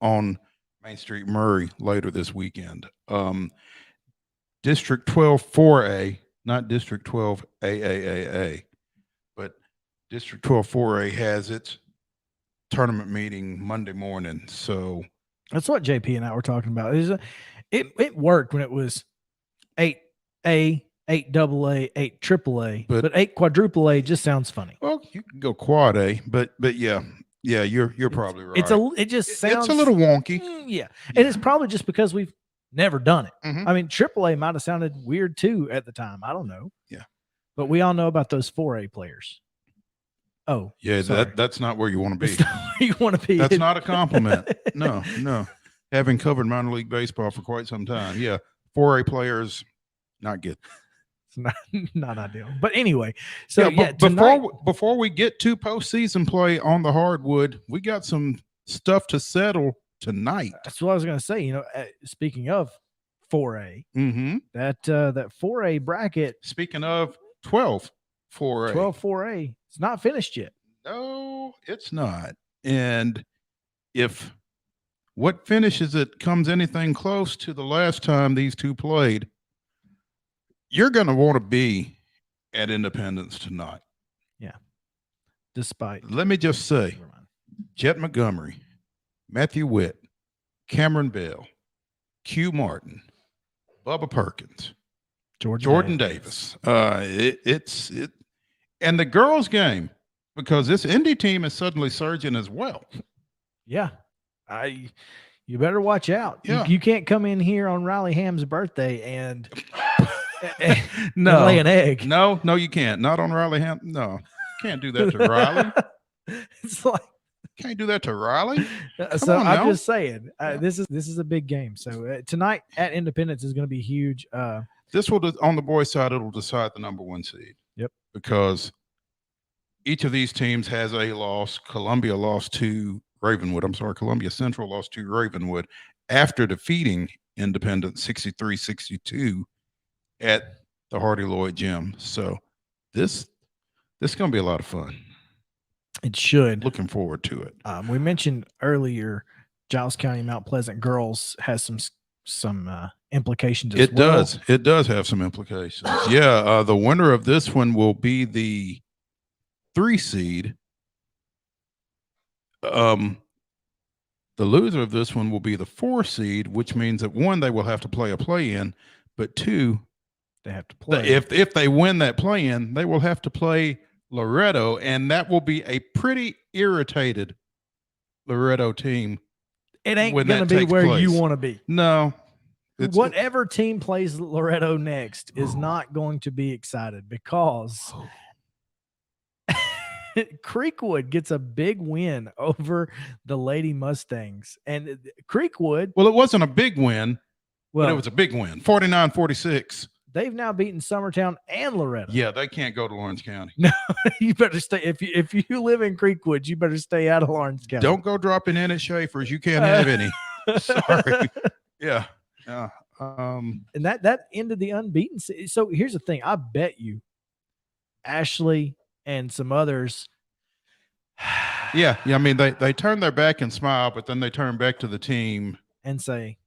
on Main Street Murray later this weekend. District 12 4A, not District 12 AAAA, but District 12 4A has its tournament meeting Monday morning. So that's what JP and I were talking about. It worked when it was 8A, 8 AA, 8 AAA, But- but 8 quadruple A just sounds funny. Well, you can go quad A, but yeah, you're probably right. It just sounds it's a little wonky. Yeah. And it's probably just because we've never done it. Mhm. I mean, AAA might have sounded weird too at the time. I don't know. Yeah. But we all know about those 4A players. Oh, Yeah, sorry. that's not where you want to be. It's not where you want to be. That's not a compliment. No. Having covered minor league baseball for quite some time, 4A players, not good. It's not ideal. But anyway, so but tonight, before we get to postseason play on the hardwood, we got some stuff to settle tonight. that's what I was going to say. You know, speaking of 4A, Mm-hmm. that 4A bracket, Speaking of 12, 4A. 12 4A, it's not finished yet. No, it's not. And if what finishes it comes anything close to the last time these two played, you're going to want to be at Independence tonight. Despite, Let me just say, never mind. Jet Montgomery, Matthew Witt, Cameron Bell, Q Martin, Bubba Perkins, Jordan Davis. It's and the girls' game, because this Indy team is suddenly surging as well. Yeah. You better watch out. Yeah. You can't come in here on Riley Ham's birthday and No, lay an egg. no, you can't. Not on Riley Ham. No, can't do that to Riley. It's like, Can't do that to Riley. so on I'm now. just saying, this is a big game. So tonight at Independence is going to be huge. This will, on the boys' side, it'll decide the number 1 seed. Yep. Because each of these teams has a loss. Columbia lost to Ravenwood. I'm sorry, Columbia Central lost to Ravenwood after defeating Independence 63-62 at the Hardy Lloyd Gym. So this is going to be a lot of fun. It should. Looking forward to it. We mentioned earlier, Giles County Mount Pleasant girls has some implications. As well. It does have some implications. Yeah. The winner of this one will be the 3 seed. The loser of this one will be the 4 seed, which means that 1, they will have to play a play-in, but 2, They have to play. if they win that play-in, they will have to play Loretto, and that will be a pretty irritated Loretto team. It ain't when going to that be takes where you place. want to be. No. Whatever team plays Loretto next is not going to be excited because Creekwood gets a big win over the Lady Mustangs. And Creekwood, Well, it wasn't a big win, well, but it was a big win. 49-46. they've now beaten Summertown and Loretto. Yeah, they can't go to Lawrence County. No, you better stay. If you live in Creekwood, you better stay out of Lawrence County. Don't go dropping in at Schaefer's. You can't have any. Sorry. Yeah. Yeah. And that ended the unbeaten. So here's the thing. I bet you Ashley and some others. Yeah. I mean, they turn their back and smile, but then they turn back to the team and say,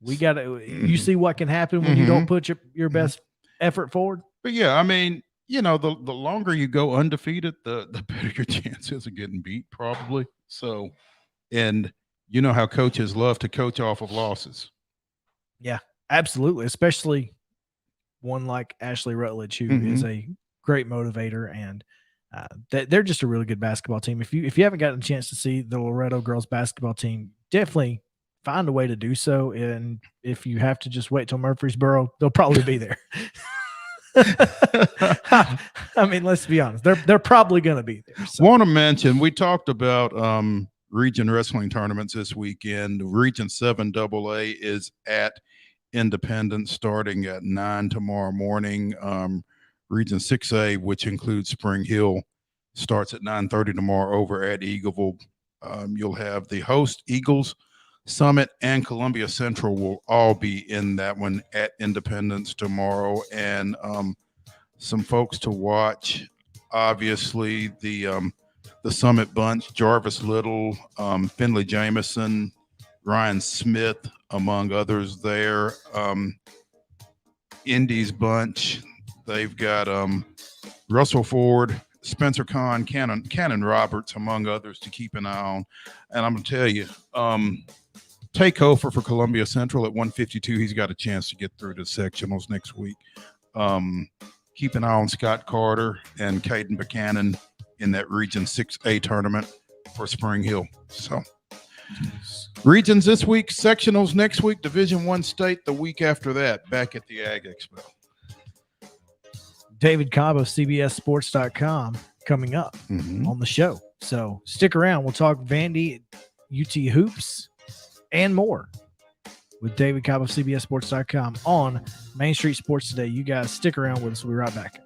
we got to, you see what can happen when you don't put your best effort forward. But yeah, I mean, the longer you go undefeated, the better your chances of getting beat, probably. So, and you know how coaches love to coach off of losses. Yeah, absolutely. Especially one like Ashley Rutledge, who is a great motivator, and they're just a really good basketball team. If you haven't gotten a chance to see the Loretto girls basketball team, definitely find a way to do so. And if you have to just wait till Murfreesboro, they'll probably be there. I mean, let's be honest. They're probably going to be there. So. Want to mention, we talked about region wrestling tournaments this weekend. Region 7 AA is at Independence starting at 9 tomorrow morning. Region 6A, which includes Spring Hill, starts at 9:30 tomorrow over at Eagleville. You'll have the host Eagles, Summit, and Columbia Central will all be in that one at Independence tomorrow. And some folks to watch, obviously, the Summit bunch, Jarvis Little, Finley Jameson, Ryan Smith, among others there. Indy's bunch, they've got Russell Ford, Spencer Kahn, Cannon Roberts, among others to keep an eye on. And I'm going to tell you, Tate Hofer for Columbia Central at 152. He's got a chance to get through to sectionals next week. Keep an eye on Scott Carter and Caden Buchanan in that Region 6A tournament for Spring Hill. So regions this week, sectionals next week, Division I state the week after that, back at the Ag Expo. David Cobb of CBSSports.com coming up on the show. So stick around. We'll talk Vandy, UT Hoops, and more with David Cobb of CBSSports.com on Main Street Sports Today. You guys stick around with us. We'll be right back.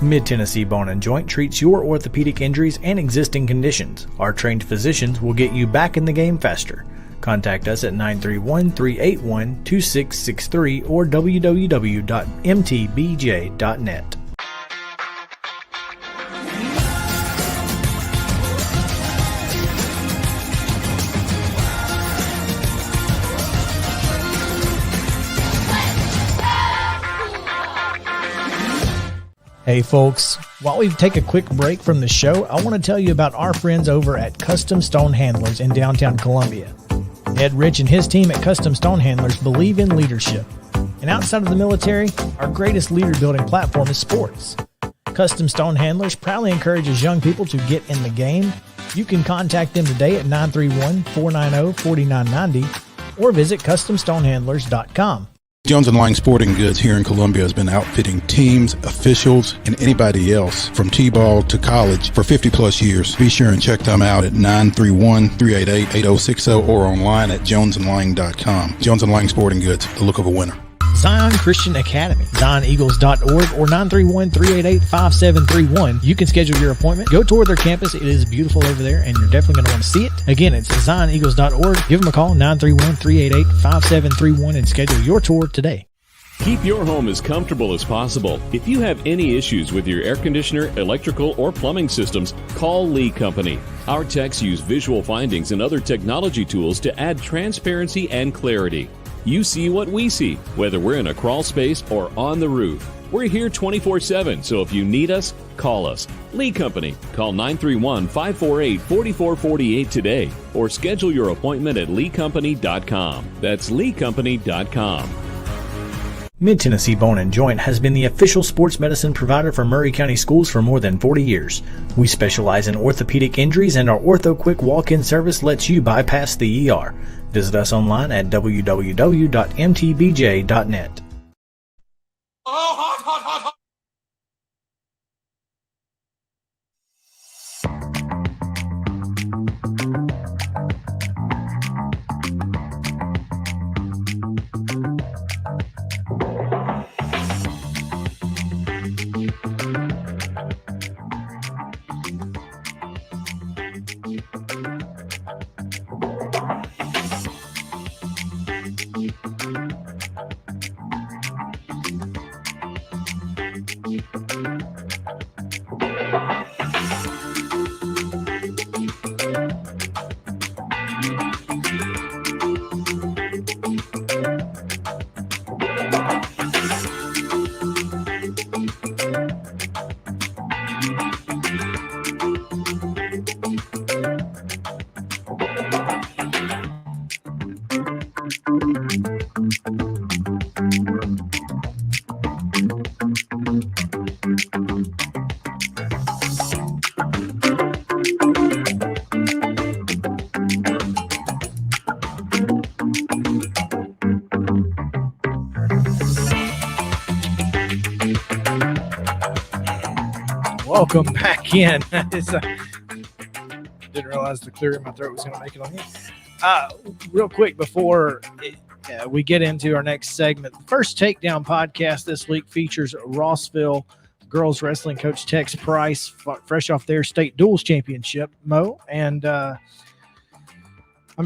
Mid-Tennessee Bone and Joint treats your orthopedic injuries and existing conditions. Our trained physicians will get you back in the game faster. Contact us at 931-381-2663 or www.mtbj.net. Hey folks, while we take a quick break from the show, I want to tell you about our friends over at Custom Stone Handlers in downtown Columbia. Ed Rich and his team at Custom Stone Handlers believe in leadership. And outside of the military, our greatest leader building platform is sports. Custom Stone Handlers proudly encourages young people to get in the game. You can contact them today at 931-490-4990 or visit CustomStonehandlers.com. Jones & Lang Sporting Goods here in Columbia has been outfitting teams, officials, and anybody else from T-ball to college for 50-plus years. Be sure and check them out at 931-388-8060 or online at jonesandlang.com. Jones & Lang Sporting Goods, the look of a winner. Zion Christian Academy, ZionEagles.org or 931-388-5731. You can schedule your appointment. Go tour their campus. It is beautiful over there, and you're definitely going to want to see it. Again, it's ZionEagles.org. Give them a call, 931-388-5731, and schedule your tour today. Keep your home as comfortable as possible. If you have any issues with your air conditioner, electrical, or plumbing systems, call Lee Company. Our techs use visual findings and other technology tools to add transparency and clarity. You see what we see, whether we're in a crawl space or on the roof. We're here 24/7, so if you need us, call us. Lee Company. Call 931-548-4448 today or schedule your appointment at leecompany.com. That's leecompany.com. Mid-Tennessee Bone and Joint has been the official sports medicine provider for Murray County Schools for more than 40 years. We specialize in orthopedic injuries, and our Ortho Quick walk-in service lets you bypass the ER. Visit us online at www.mtbj.net. Oh, hot, hot, hot, hot. Welcome back in. Didn't realize the clear in my throat was going to make it on here. Real quick before we get into our next segment, the First Takedown podcast this week features Rossville girls wrestling coach Tex Price, fresh off their state duels championship, Mo. And I'm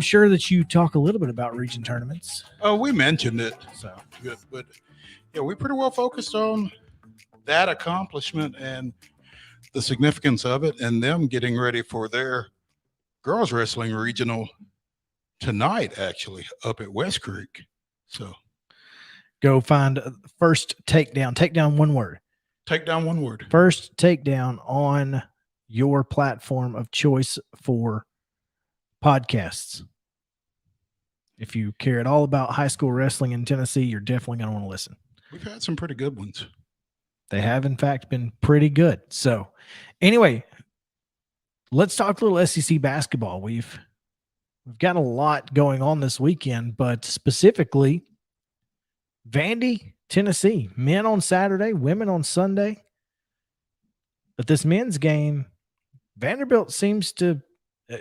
sure that you talk a little bit about region tournaments. Oh, we mentioned it. So good, but yeah, we pretty well focused on that accomplishment and the significance of it, and them getting ready for their girls wrestling regional tonight, actually, up at West Creek. So go find First Takedown. Takedown, one word. Takedown, one word. First Takedown on your platform of choice for podcasts. If you care at all about high school wrestling in Tennessee, you're definitely going to want to listen. We've had some pretty good ones. They have, in fact, been pretty good. So anyway, let's talk a little SEC basketball. We've got a lot going on this weekend, but specifically Vandy, Tennessee, men on Saturday, women on Sunday. But this men's game, Vanderbilt seems to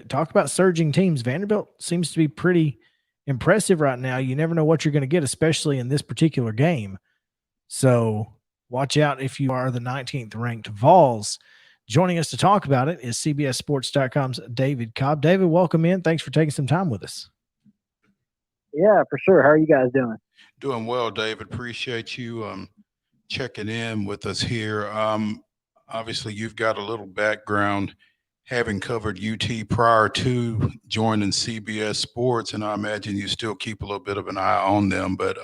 talk about surging teams. Vanderbilt seems to be pretty impressive right now. You never know what you're going to get, especially in this particular game. So watch out if you are the 19th ranked Vols. Joining us to talk about it is CBSSports.com's David Cobb. David, welcome in. Thanks for taking some time with us. Yeah, for sure. How are you guys doing? Doing well, David. Appreciate you checking in with us here. Obviously, you've got a little background having covered UT prior to joining CBS Sports, and I imagine you still keep a little bit of an eye on them. But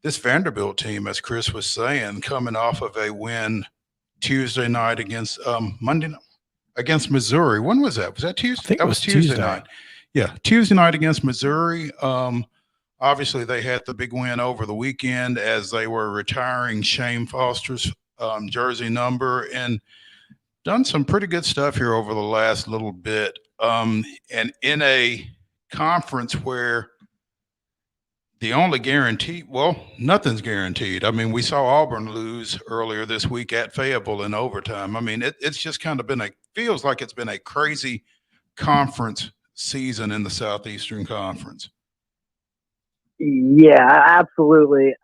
this Vanderbilt team, as Chris was saying, coming off of a win Tuesday night against Monday night against Missouri. When was that? Was that Tuesday? I think that it was was Tuesday Tuesday night. Yeah, Tuesday night against Missouri. Obviously, they had the big win over the weekend as they were retiring Shane Foster's jersey number and done some pretty good stuff here over the last little bit. And in a conference where the only guarantee, well, nothing's guaranteed. I mean, we saw Auburn lose earlier this week at Fayetteville in overtime. I mean, it's just kind of feels like it's been a crazy conference season in the Southeastern Conference. Yeah, absolutely.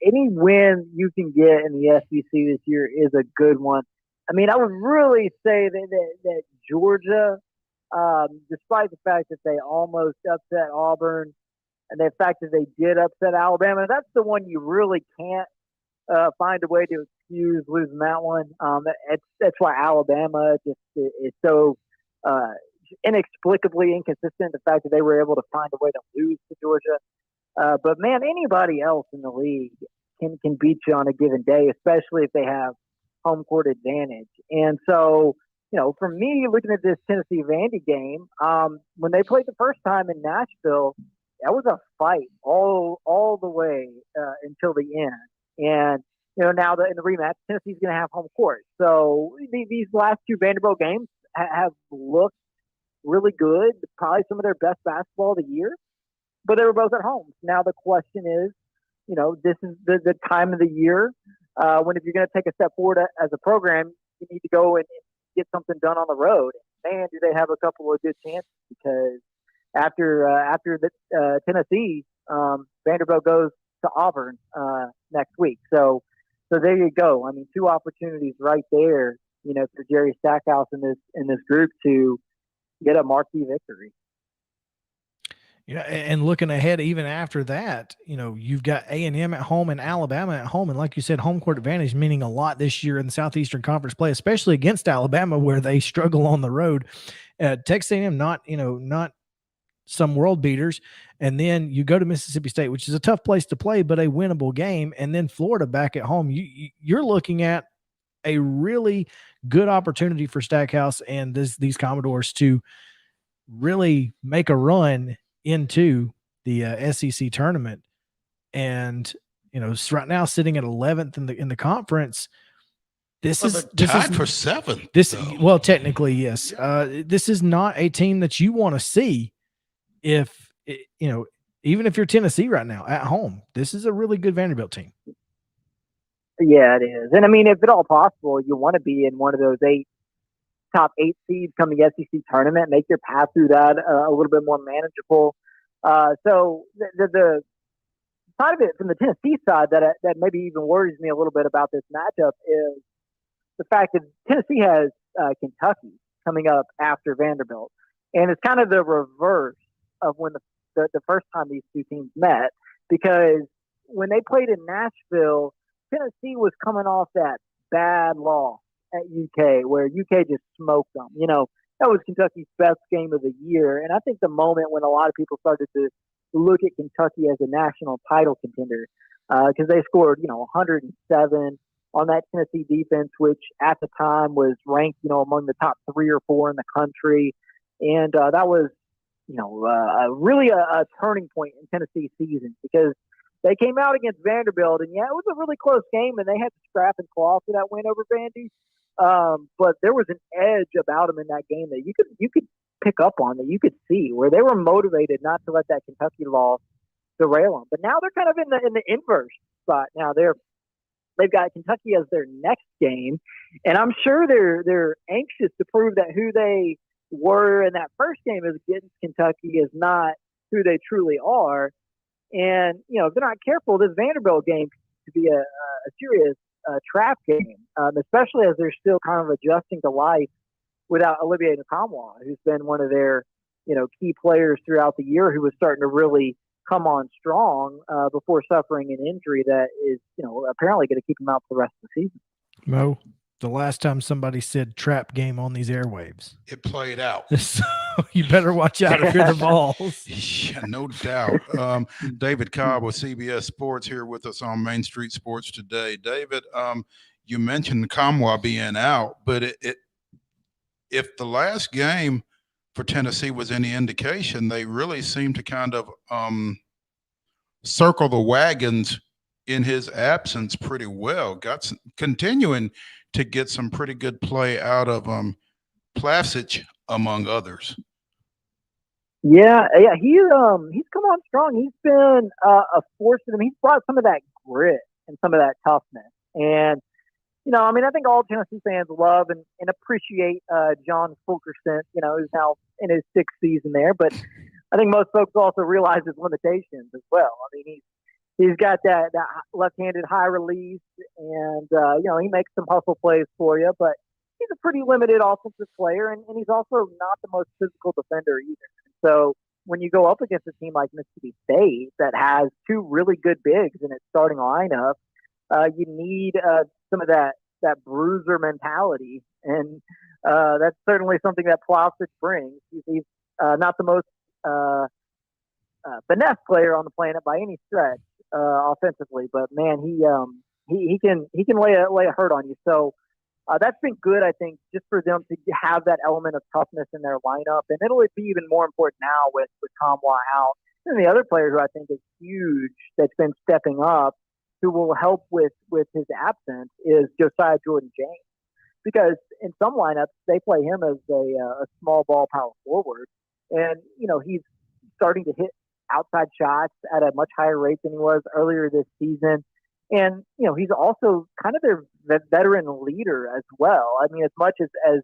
Any win you can get in the SEC this year is a good one. I mean, I would really say that Georgia, despite the fact that they almost upset Auburn, and the fact that they did upset Alabama, that's the one you really can't find a way to excuse losing that one. That's why Alabama just is so inexplicably inconsistent. The fact that they were able to find a way to lose to Georgia. But man, anybody else in the league can beat you on a given day, especially if they have home court advantage. And so, for me, looking at this Tennessee Vandy game, when they played the first time in Nashville, that was a fight all the way until the end. And now in the rematch, Tennessee's going to have home court. So these last two Vanderbilt games have looked really good, probably some of their best basketball of the year. But they were both at home. Now the question is, this is the time of the year when if you're going to take a step forward as a program, you need to go and get something done on the road. Man, do they have a couple of good chances, because after the Tennessee, Vanderbilt goes to Auburn next week. So there you go. I mean, two opportunities right there, for Jerry Stackhouse in this group to get a marquee victory. Yeah, and looking ahead, even after that, you've got A&M at home and Alabama at home. And like you said, home court advantage meaning a lot this year in the Southeastern Conference play, especially against Alabama, where they struggle on the road. Texas A&M, not some world beaters. And then you go to Mississippi State, which is a tough place to play, but a winnable game. And then Florida back at home. You're looking at a really good opportunity for Stackhouse and these Commodores to really make a run into the SEC tournament. And right now sitting at 11th in the conference. This is tied for 7th. Well, technically, yes. This is not a team that you want to see if even if you're Tennessee right now at home. This is a really good Vanderbilt team. Yeah, it is. And I mean, if at all possible, you want to be in one of those top 8 seeds come the SEC tournament, make your path through that a little bit more manageable. So the side of it from the Tennessee side that maybe even worries me a little bit about this matchup is the fact that Tennessee has Kentucky coming up after Vanderbilt. And it's kind of the reverse of when the first time these two teams met, because when they played in Nashville, Tennessee was coming off that bad loss at UK, where UK just smoked them. That was Kentucky's best game of the year. And I think the moment when a lot of people started to look at Kentucky as a national title contender, because they scored, 107 on that Tennessee defense, which at the time was ranked, among the top 3 or 4 in the country. And that was, really a turning point in Tennessee's season because they came out against Vanderbilt, and it was a really close game, and they had to scrap and claw for that win over Vandy. But there was an edge about them in that game that you could pick up on, that you could see, where they were motivated not to let that Kentucky loss derail them. But now they're kind of in the inverse spot. Now they've got Kentucky as their next game, and I'm sure they're anxious to prove that who they were in that first game against Kentucky is not who they truly are. And if they're not careful, this Vanderbilt game could be a serious trap game, especially as they're still kind of adjusting to life without Olivier Nkamhoua, who's been one of their key players throughout the year, who was starting to really come on strong before suffering an injury that is apparently going to keep him out for the rest of the season. Mo, the last time somebody said trap game on these airwaves, it played out. So you better watch out if you're the Vols. Yeah, no doubt. David Cobb with CBS Sports here with us on Main Street Sports today. David, you mentioned Nkamhoua being out, but if the last game for Tennessee was any indication, they really seem to kind of circle the wagons in his absence pretty well. Continuing to get some pretty good play out of Plavsic, among others. Yeah, he's come on strong. He's been a force to them. He's brought some of that grit and some of that toughness. And I think all Tennessee fans love and appreciate John Fulkerson, who's now in his 6th season there. But I think most folks also realize his limitations as well. I mean, he's got that left-handed high release, and he makes some hustle plays for you. But he's a pretty limited offensive player, and he's also not the most physical defender either. So when you go up against a team like Mississippi State that has 2 really good bigs in its starting lineup, you need some of that bruiser mentality, and that's certainly something that Plavsic brings. He's not the most finesse player on the planet by any stretch offensively, but man, he can lay a hurt on you. So that's been good, I think, just for them to have that element of toughness in their lineup, and it'll be even more important now with Nkamhoua out. And the other player who I think is huge that's been stepping up, who will help with his absence, is Josiah Jordan-James. Because in some lineups, they play him as a small ball power forward. And, he's starting to hit outside shots at a much higher rate than he was earlier this season. And, he's also kind of their veteran leader as well. I mean, as much as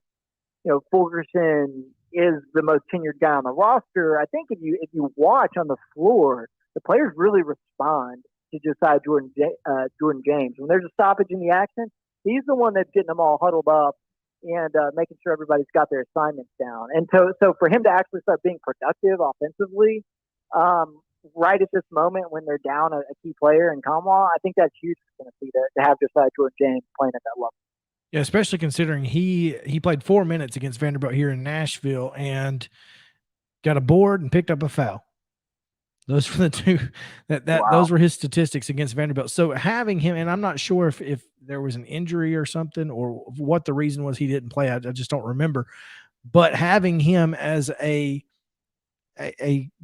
Fulkerson is the most tenured guy on the roster, I think if you watch on the floor, the players really respond to Josiah Jordan-James. When there's a stoppage in the action, he's the one that's getting them all huddled up and making sure everybody's got their assignments down. And so for him to actually start being productive offensively right at this moment when they're down a key player in Nkamhoua, I think that's huge for Tennessee to have Josiah Jordan-James playing at that level. Yeah, especially considering he played 4 minutes against Vanderbilt here in Nashville and got a board and picked up a foul. Those were the 2 wow. Those were his statistics against Vanderbilt. So having him, and I'm not sure if there was an injury or something or what the reason was he didn't play. I just don't remember. But having him as a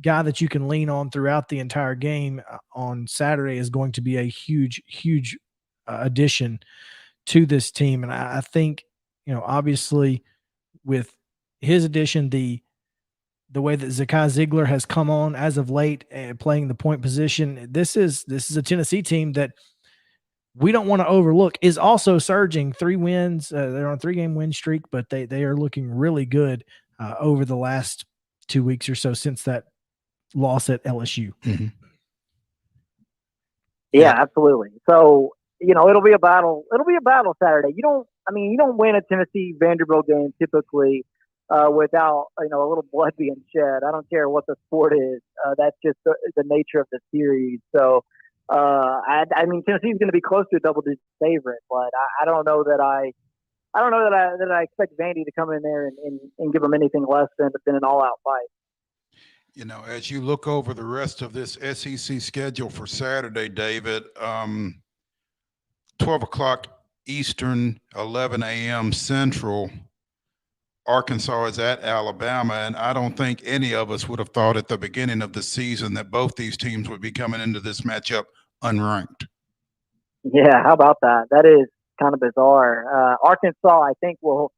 guy that you can lean on throughout the entire game on Saturday is going to be a huge, huge addition to this team. And I think, obviously with his addition, the way that Zakai Ziegler has come on as of late and playing the point position, this is a Tennessee team that we don't want to overlook, is also surging 3 wins. They're on a 3-game win streak, but they are looking really good over the last 2 weeks or so since that loss at LSU. Mm-hmm. Yeah, absolutely. So, it'll be a battle. It'll be a battle Saturday. You don't win a Tennessee Vanderbilt game typically without, a little blood being shed. I don't care what the sport is. That's just the nature of the series. So, Tennessee's going to be close to a double-digit favorite, but I don't know that I expect Vandy to come in there and give them anything less than an all-out fight. As you look over the rest of this SEC schedule for Saturday, David, 12 o'clock Eastern, 11 a.m. Central. Arkansas is at Alabama, and I don't think any of us would have thought at the beginning of the season that both these teams would be coming into this matchup unranked. Yeah, how about that? That is kind of bizarre. Arkansas, I think, will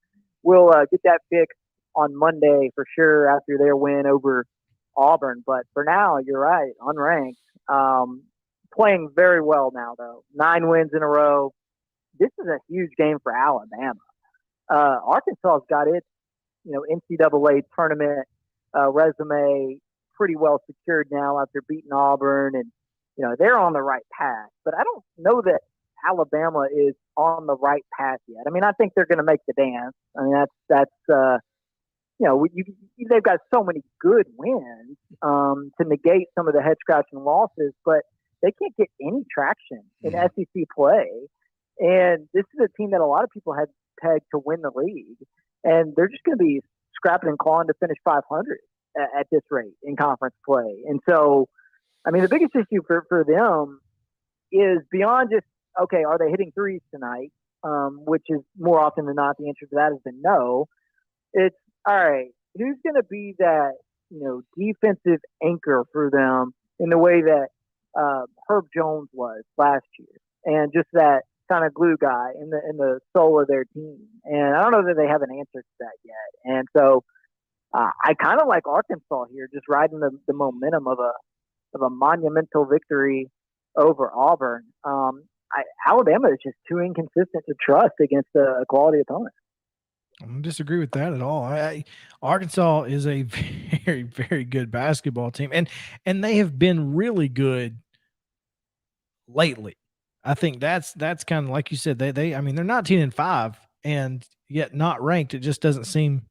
get that fixed on Monday for sure after their win over Auburn. But for now, you're right, unranked. Playing very well now, though. 9 wins in a row. This is a huge game for Alabama. Arkansas's got its, NCAA tournament resume pretty well secured now after beating Auburn, and they're on the right path. But I don't know that Alabama is on the right path yet. I mean, I think they're going to make the dance. I mean, they've got so many good wins to negate some of the head scratching losses, but they can't get any traction in SEC play. And this is a team that a lot of people had pegged to win the league, and they're just going to be scrapping and clawing to finish 500 at this rate in conference play. And so, I mean, the biggest issue for them is beyond just, okay, are they hitting threes tonight? Which is more often than not, the answer to that has been no. It's, all right, who's going to be that, defensive anchor for them in the way that Herb Jones was last year, and just that kind of glue guy in the soul of their team. And I don't know that they have an answer to that yet. And so I kind of like Arkansas here, just riding the momentum of a monumental victory over Auburn. Alabama is just too inconsistent to trust against a quality opponent. I don't disagree with that at all. Arkansas is a very, very good basketball team, and they have been really good lately. I think that's kind of like you said. They're 19-5 and yet not ranked. It just doesn't seem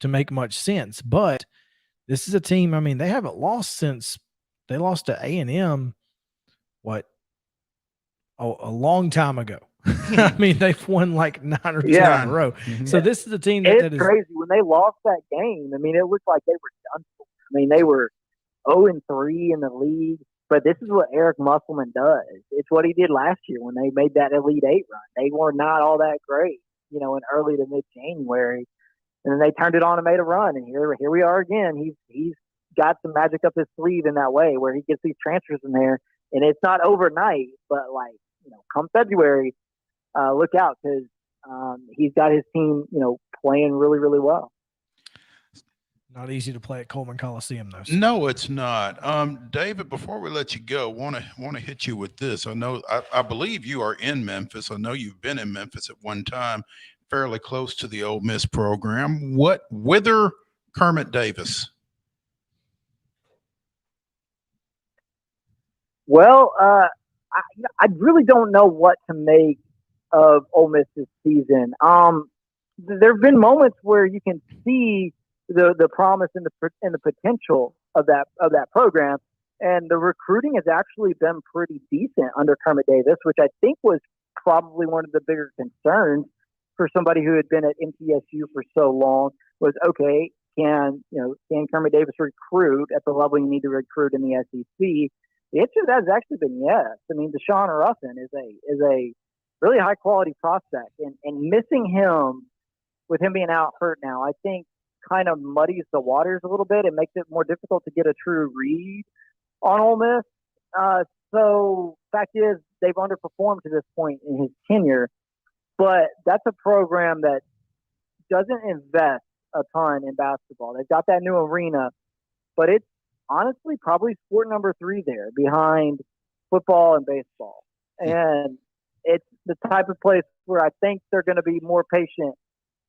to make much sense. But this is a team. I mean, they haven't lost since they lost to A&M. A long time ago. I mean, they've won like 9 or 10 in a row. Mm-hmm. So this is a team that is crazy. When they lost that game, I mean, it looked like they were done for. I mean, they were 0-3 in the league. But this is what Eric Musselman does. It's what he did last year when they made that Elite Eight run. They were not all that great, in early to mid-January. And then they turned it on and made a run. And here we are again. He's got some magic up his sleeve in that way where he gets these transfers in there. And it's not overnight, but come February, look out because he's got his team, playing really, really well. Not easy to play at Coleman Coliseum, though. No, it's not. David, before we let you go, want to hit you with this. I believe you are in Memphis. I know you've been in Memphis at one time, fairly close to the Ole Miss program. Whither Kermit Davis? Well, I really don't know what to make of Ole Miss this season. There have been moments where you can see the promise and the potential of that program, and the recruiting has actually been pretty decent under Kermit Davis, which I think was probably one of the bigger concerns for somebody who had been at MTSU for so long. Was okay, can Kermit Davis recruit at the level you need to recruit in the SEC? The answer to that has actually been yes. I mean, Deshaun Ruffin is a really high quality prospect, and missing him, with him being out hurt now, I think kind of muddies the waters a little bit. It makes it more difficult to get a true read on Ole Miss. So fact is, they've underperformed to this point in his tenure, but that's a program that doesn't invest a ton in basketball. They've got that new arena, but it's honestly probably sport number 3 there behind football and baseball. And it's the type of place where I think they're going to be more patient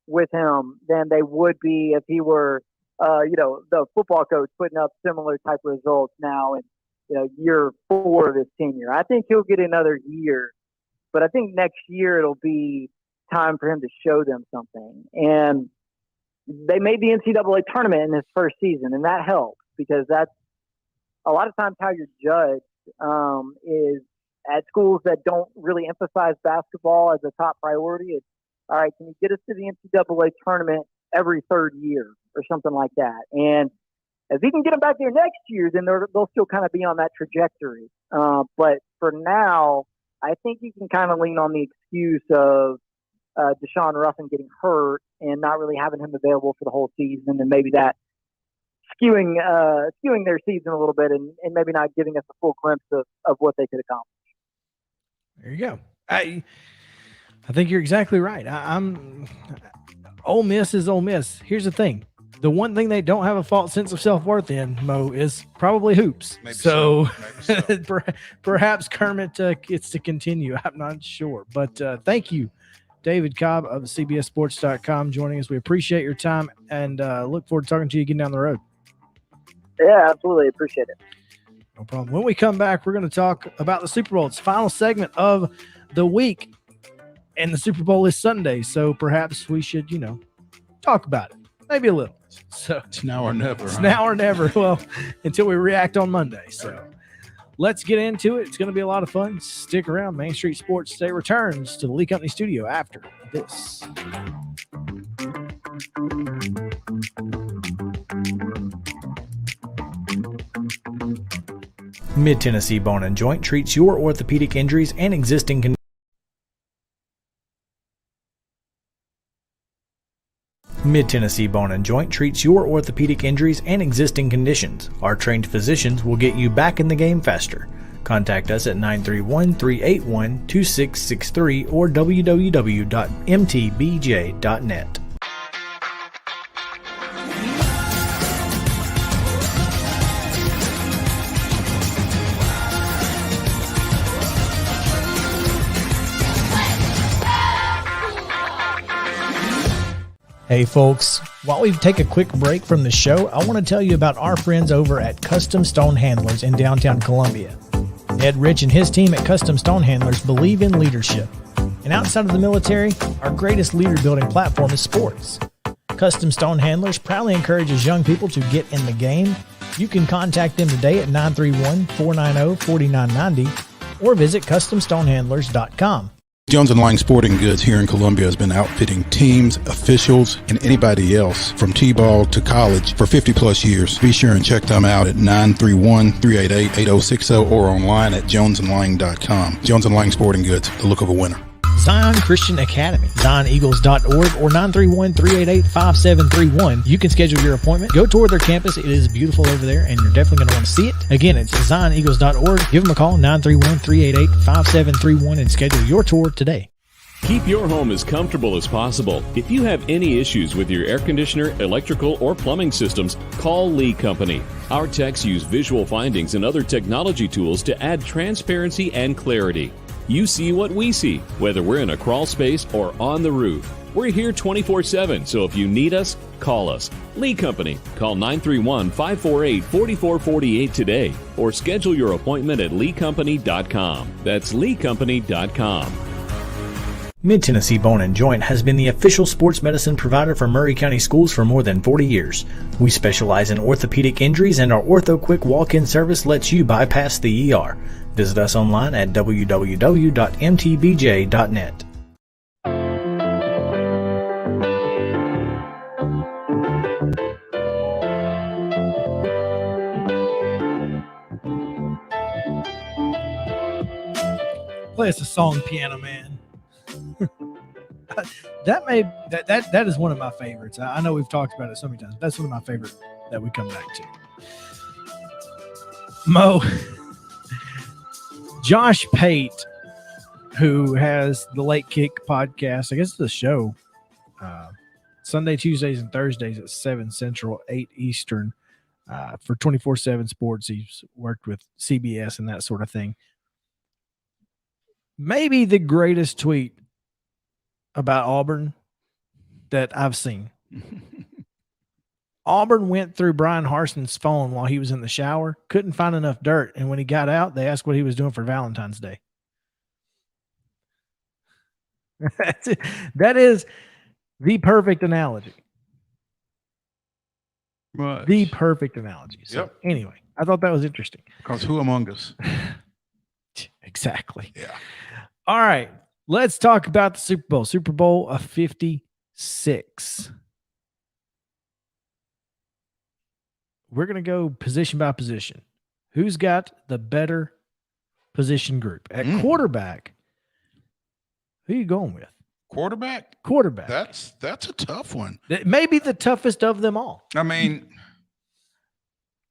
with him than they would be if he were, the football coach putting up similar type of results now in, year 4 of his tenure. I think he'll get another year, but I think next year it'll be time for him to show them something. And they made the NCAA tournament in his first season, and that helps because that's a lot of times how you're judged is at schools that don't really emphasize basketball as a top priority. It's, all right, can you get us to the NCAA tournament every 3rd year or something like that? And if he can get them back there next year, then they'll still kind of be on that trajectory. But for now, I think you can kind of lean on the excuse of Deshaun Ruffin getting hurt and not really having him available for the whole season, and maybe that skewing their season a little bit, and maybe not giving us a full glimpse of what they could accomplish. There you go. I think you're exactly right. I'm Ole Miss is Ole Miss. Here's the thing. The one thing they don't have a false sense of self-worth in, Mo, is probably hoops. Maybe so. Maybe so. Perhaps Kermit gets to continue. I'm not sure. But thank you, David Cobb of CBSSports.com, joining us. We appreciate your time and look forward to talking to you again down the road. Yeah, absolutely. Appreciate it. No problem. When we come back, we're going to talk about the Super Bowl. It's the final segment of the week, and the Super Bowl is Sunday, so perhaps we should, talk about it. Maybe a little. So It's now or never. It's now or never. Well, until we react on Monday. So let's get into it. It's going to be a lot of fun. Stick around. Main Street Sports Today returns to the Lee Company studio after this. Mid-Tennessee Bone and Joint treats your orthopedic injuries and existing conditions. Mid-Tennessee Bone and Joint treats your orthopedic injuries and existing conditions. Our trained physicians will get you back in the game faster. Contact us at 931-381-2663 or www.mtbj.net. Hey folks, while we take a quick break from the show, I want to tell you about our friends over at Custom Stone Handlers in downtown Columbia. Ed Rich and his team at Custom Stone Handlers believe in leadership. And outside of the military, our greatest leader building platform is sports. Custom Stone Handlers proudly encourages young people to get in the game. You can contact them today at 931-490-4990 or visit CustomStonehandlers.com. Jones & Lang Sporting Goods here in Columbia has been outfitting teams, officials, and anybody else from T-ball to college for 50 plus years. Be sure and check them out at 931-388-8060 or online at jonesandlang.com. Jones & Lang Sporting Goods, the look of a winner. Zion Christian Academy, ZionEagles.org or 931-388-5731. You can schedule your appointment. Go tour their campus. It is beautiful over there, and you're definitely going to want to see it. Again, it's ZionEagles.org. Give them a call, 931-388-5731, and schedule your tour today. Keep your home as comfortable as possible. If you have any issues with your air conditioner, electrical, or plumbing systems, call Lee Company. Our techs use visual findings and other technology tools to add transparency and clarity. You see what we see, whether we're in a crawl space or on the roof. We're here 24/7, so if you need us, call us. Lee Company. Call 931-548-4448 today or schedule your appointment at leecompany.com. That's leecompany.com. Mid-Tennessee Bone and Joint has been the official sports medicine provider for Murray County Schools for more than 40 years. We specialize in orthopedic injuries, and our Ortho Quick walk-in service lets you bypass the ER. Visit us online at www.mtbj.net. Play us a song, Piano Man. That is one of my favorites. I know we've talked about it so many times. That's one of my favorites that we come back to. Mo, Josh Pate, who has the Late Kick podcast, I guess it's a show, Sunday, Tuesdays, and Thursdays at 7 Central, 8 Eastern, for 24/7 Sports. He's worked with CBS and that sort of thing. Maybe the greatest tweet about Auburn that I've seen. Auburn went through Brian Harson's phone while he was in the shower, couldn't find enough dirt, and when he got out, they asked what he was doing for Valentine's Day. That is the perfect analogy. Right. The perfect analogy. So Yep. Anyway, I thought that was interesting. Because who among us? Exactly. Yeah. All right. Let's talk about the Super Bowl. Super Bowl of 56. We're going to go position by position. Who's got the better position group. At quarterback, who are you going with? Quarterback? Quarterback. That's a tough one. That may be the toughest of them all. I mean,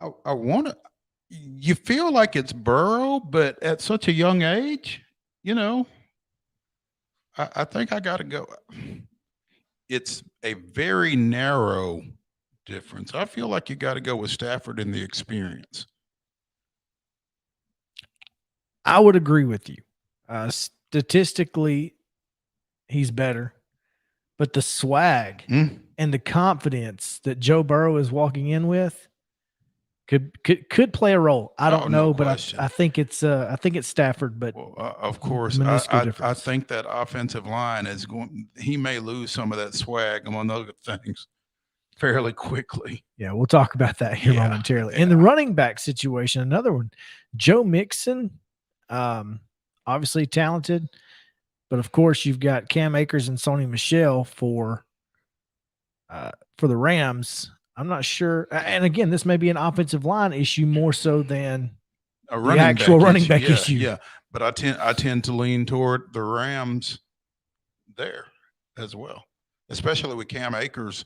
I want to. You feel like it's Burrow, but at such a young age, I think I got to go. It's a very narrow difference. I feel like you got to go with Stafford in the experience. I would agree with you. Statistically, he's better, but the swag and the confidence that Joe Burrow is walking in with could play a role. I don't know, but I think it's Stafford. But of course, I think that offensive line is going. He may lose some of that swag, among other things, fairly quickly. Yeah, we'll talk about that here momentarily. In the running back situation, another one, Joe Mixon, obviously talented, but of course you've got Cam Akers and Sony Michel for the Rams. I'm not sure. And again, this may be an offensive line issue more so than a running back issue. Yeah, but I tend to lean toward the Rams there as well, especially with Cam Akers,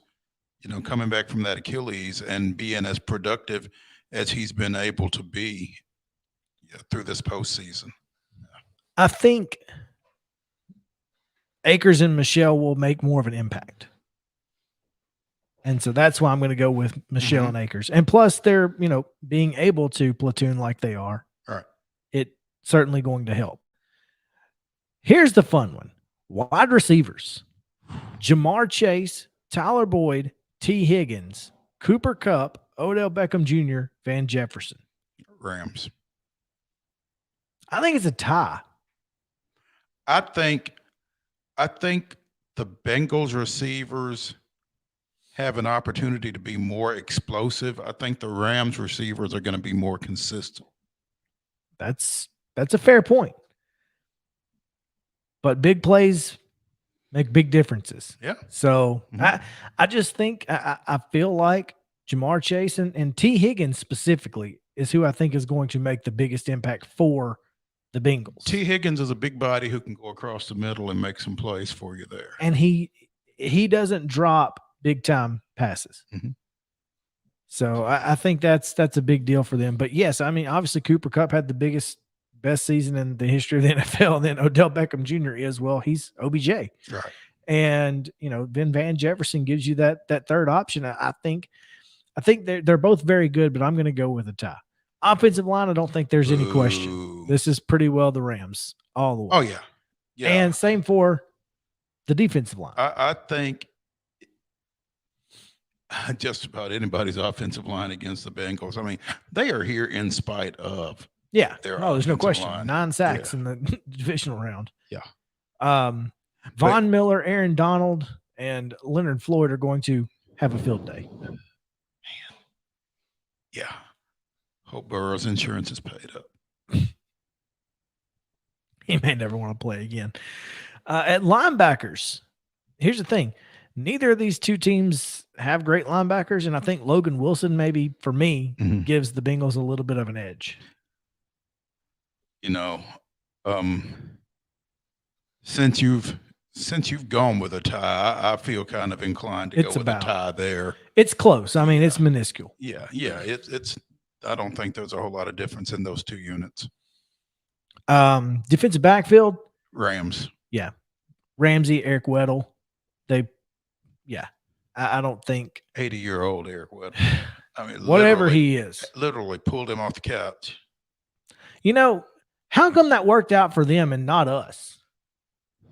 coming back from that Achilles and being as productive as he's been able to be through this postseason. I think Akers and Michelle will make more of an impact. And so that's why I'm going to go with Michelle and Akers. And plus they're, being able to platoon like they are. Right. It's certainly going to help. Here's the fun one. Wide receivers. Jamar Chase, Tyler Boyd, T. Higgins, Cooper Kupp, Odell Beckham Jr., Van Jefferson. Rams. I think it's a tie. I think the Bengals receivers have an opportunity to be more explosive. I think the Rams receivers are going to be more consistent. That's a fair point. But big plays make big differences. Yeah. So I just think I feel like Jamar Chase and T. Higgins specifically is who I think is going to make the biggest impact for the Bengals. T. Higgins is a big body who can go across the middle and make some plays for you there. And he doesn't drop big time passes. So I think that's a big deal for them. But yes, I mean, obviously Cooper Kupp had the best season in the history of the NFL. And then Odell Beckham Jr. he's OBJ. Right. And, then Van Jefferson gives you that third option. I think they're both very good, but I'm going to go with a tie. Offensive line, I don't think there's any question. This is pretty well the Rams all the way. Oh, yeah. Yeah. And same for the defensive line. I think just about anybody's offensive line against the Bengals. I mean, they are here in spite of there's no question. Line. 9 sacks in the divisional round. Yeah. Von Miller, Aaron Donald, and Leonard Floyd are going to have a field day. Man. Yeah. Hope Burrow's insurance is paid up. He may never want to play again. At linebackers, here's the thing. Neither of these two teams have great linebackers, and I think Logan Wilson maybe, for me, gives the Bengals a little bit of an edge. Since you've gone with a tie, I feel kind of inclined to go with a tie there. It's close. I mean, it's minuscule. Yeah. It's. I don't think there's a whole lot of difference in those two units. Defensive backfield. Rams. Yeah. Ramsey, Eric Weddle. I don't think 80-year-old Eric Weddle. I mean, whatever he is, literally pulled him off the couch. How come that worked out for them and not us?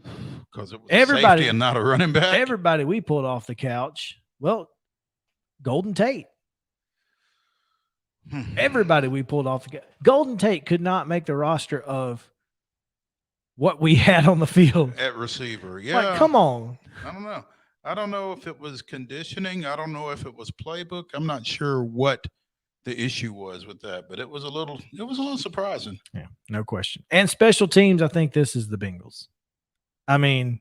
Because it was everybody safety and not a running back. Everybody we pulled off the couch. Well, Golden Tate. Everybody we pulled off the couch. Golden Tate could not make the roster of what we had on the field at receiver. Yeah, come on. I don't know if it was conditioning. I don't know if it was playbook. I'm not sure what the issue was with that, but it was a little surprising. Yeah, no question. And special teams, I think this is the Bengals. I mean,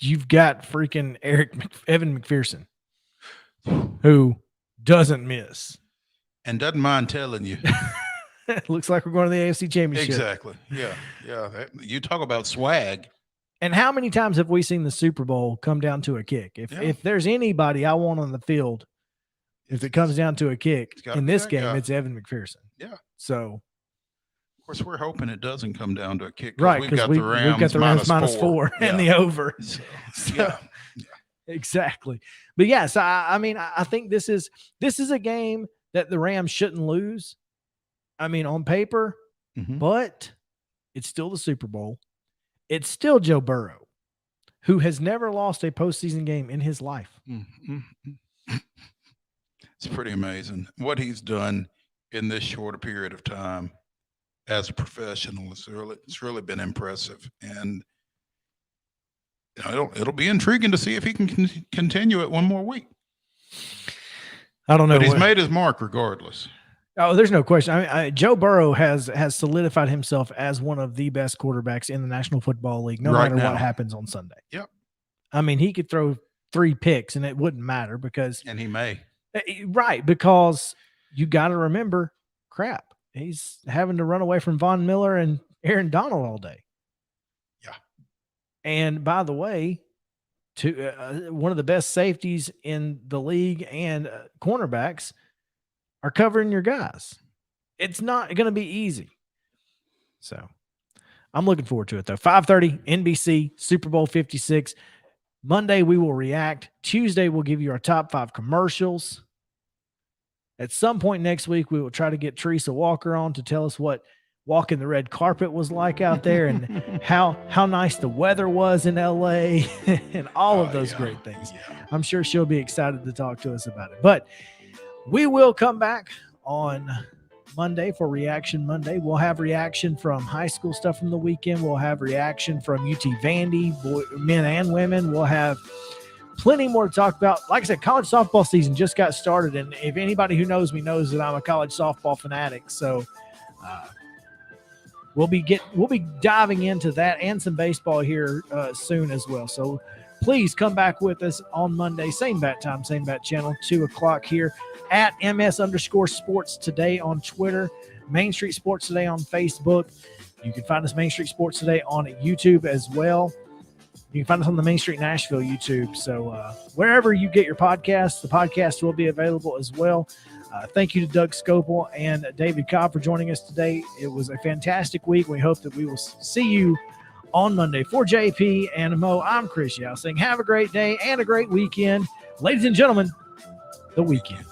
you've got freaking Evan McPherson, who doesn't miss and doesn't mind telling you. Looks like we're going to the AFC Championship. Exactly. Yeah. You talk about swag. And how many times have we seen the Super Bowl come down to a kick? If there's anybody I want on the field, if it comes down to a kick in this game, it's Evan McPherson. Yeah. So, of course, we're hoping it doesn't come down to a kick. Right, we've got the Rams minus four and the over. Yeah. Exactly. But yes, I mean, I think this is a game that the Rams shouldn't lose. I mean, on paper, but it's still the Super Bowl. It's still Joe Burrow, who has never lost a postseason game in his life. It's pretty amazing what he's done in this short a period of time as a professional. It's really been impressive, and it'll be intriguing to see if he can continue it one more week. I don't know, but he's made his mark regardless. Oh, there's no question. I mean, Joe Burrow has solidified himself as one of the best quarterbacks in the National Football League, no matter what happens on Sunday. Yep. I mean, he could throw 3 picks and it wouldn't matter because he may. Right, because you got to remember, he's having to run away from Von Miller and Aaron Donald all day. Yeah. And by the way, one of the best safeties in the league and cornerbacks are covering your guys. It's not going to be easy. So I'm looking forward to it, though. 5:30 NBC, Super Bowl 56. Monday, we will react. Tuesday, we'll give you our top 5 commercials. At some point next week, we will try to get Teresa Walker on to tell us what walking the red carpet was like out there and how nice the weather was in LA and all of those great things. Yeah. I'm sure she'll be excited to talk to us about it. But we will come back on Monday for Reaction Monday. We'll have reaction from high school stuff from the weekend. We'll have reaction from UT Vandy, men and women. We'll have plenty more to talk about. Like I said, college softball season just got started, and if anybody who knows me knows that I'm a college softball fanatic. So we'll be diving into that and some baseball here soon as well. So please come back with us on Monday, same bat time, same bat channel, 2:00 here at MS_Sports Today on Twitter, Main Street Sports Today on Facebook. You can find us Main Street Sports Today on YouTube as well. You can find us on the Main Street Nashville YouTube. So wherever you get your podcasts, the podcast will be available as well. Thank you to Doug Scopel and David Cobb for joining us today. It was a fantastic week. We hope that we will see you on Monday. For JP and Mo, I'm Chris Yao saying have a great day and a great weekend. Ladies and gentlemen, the weekend.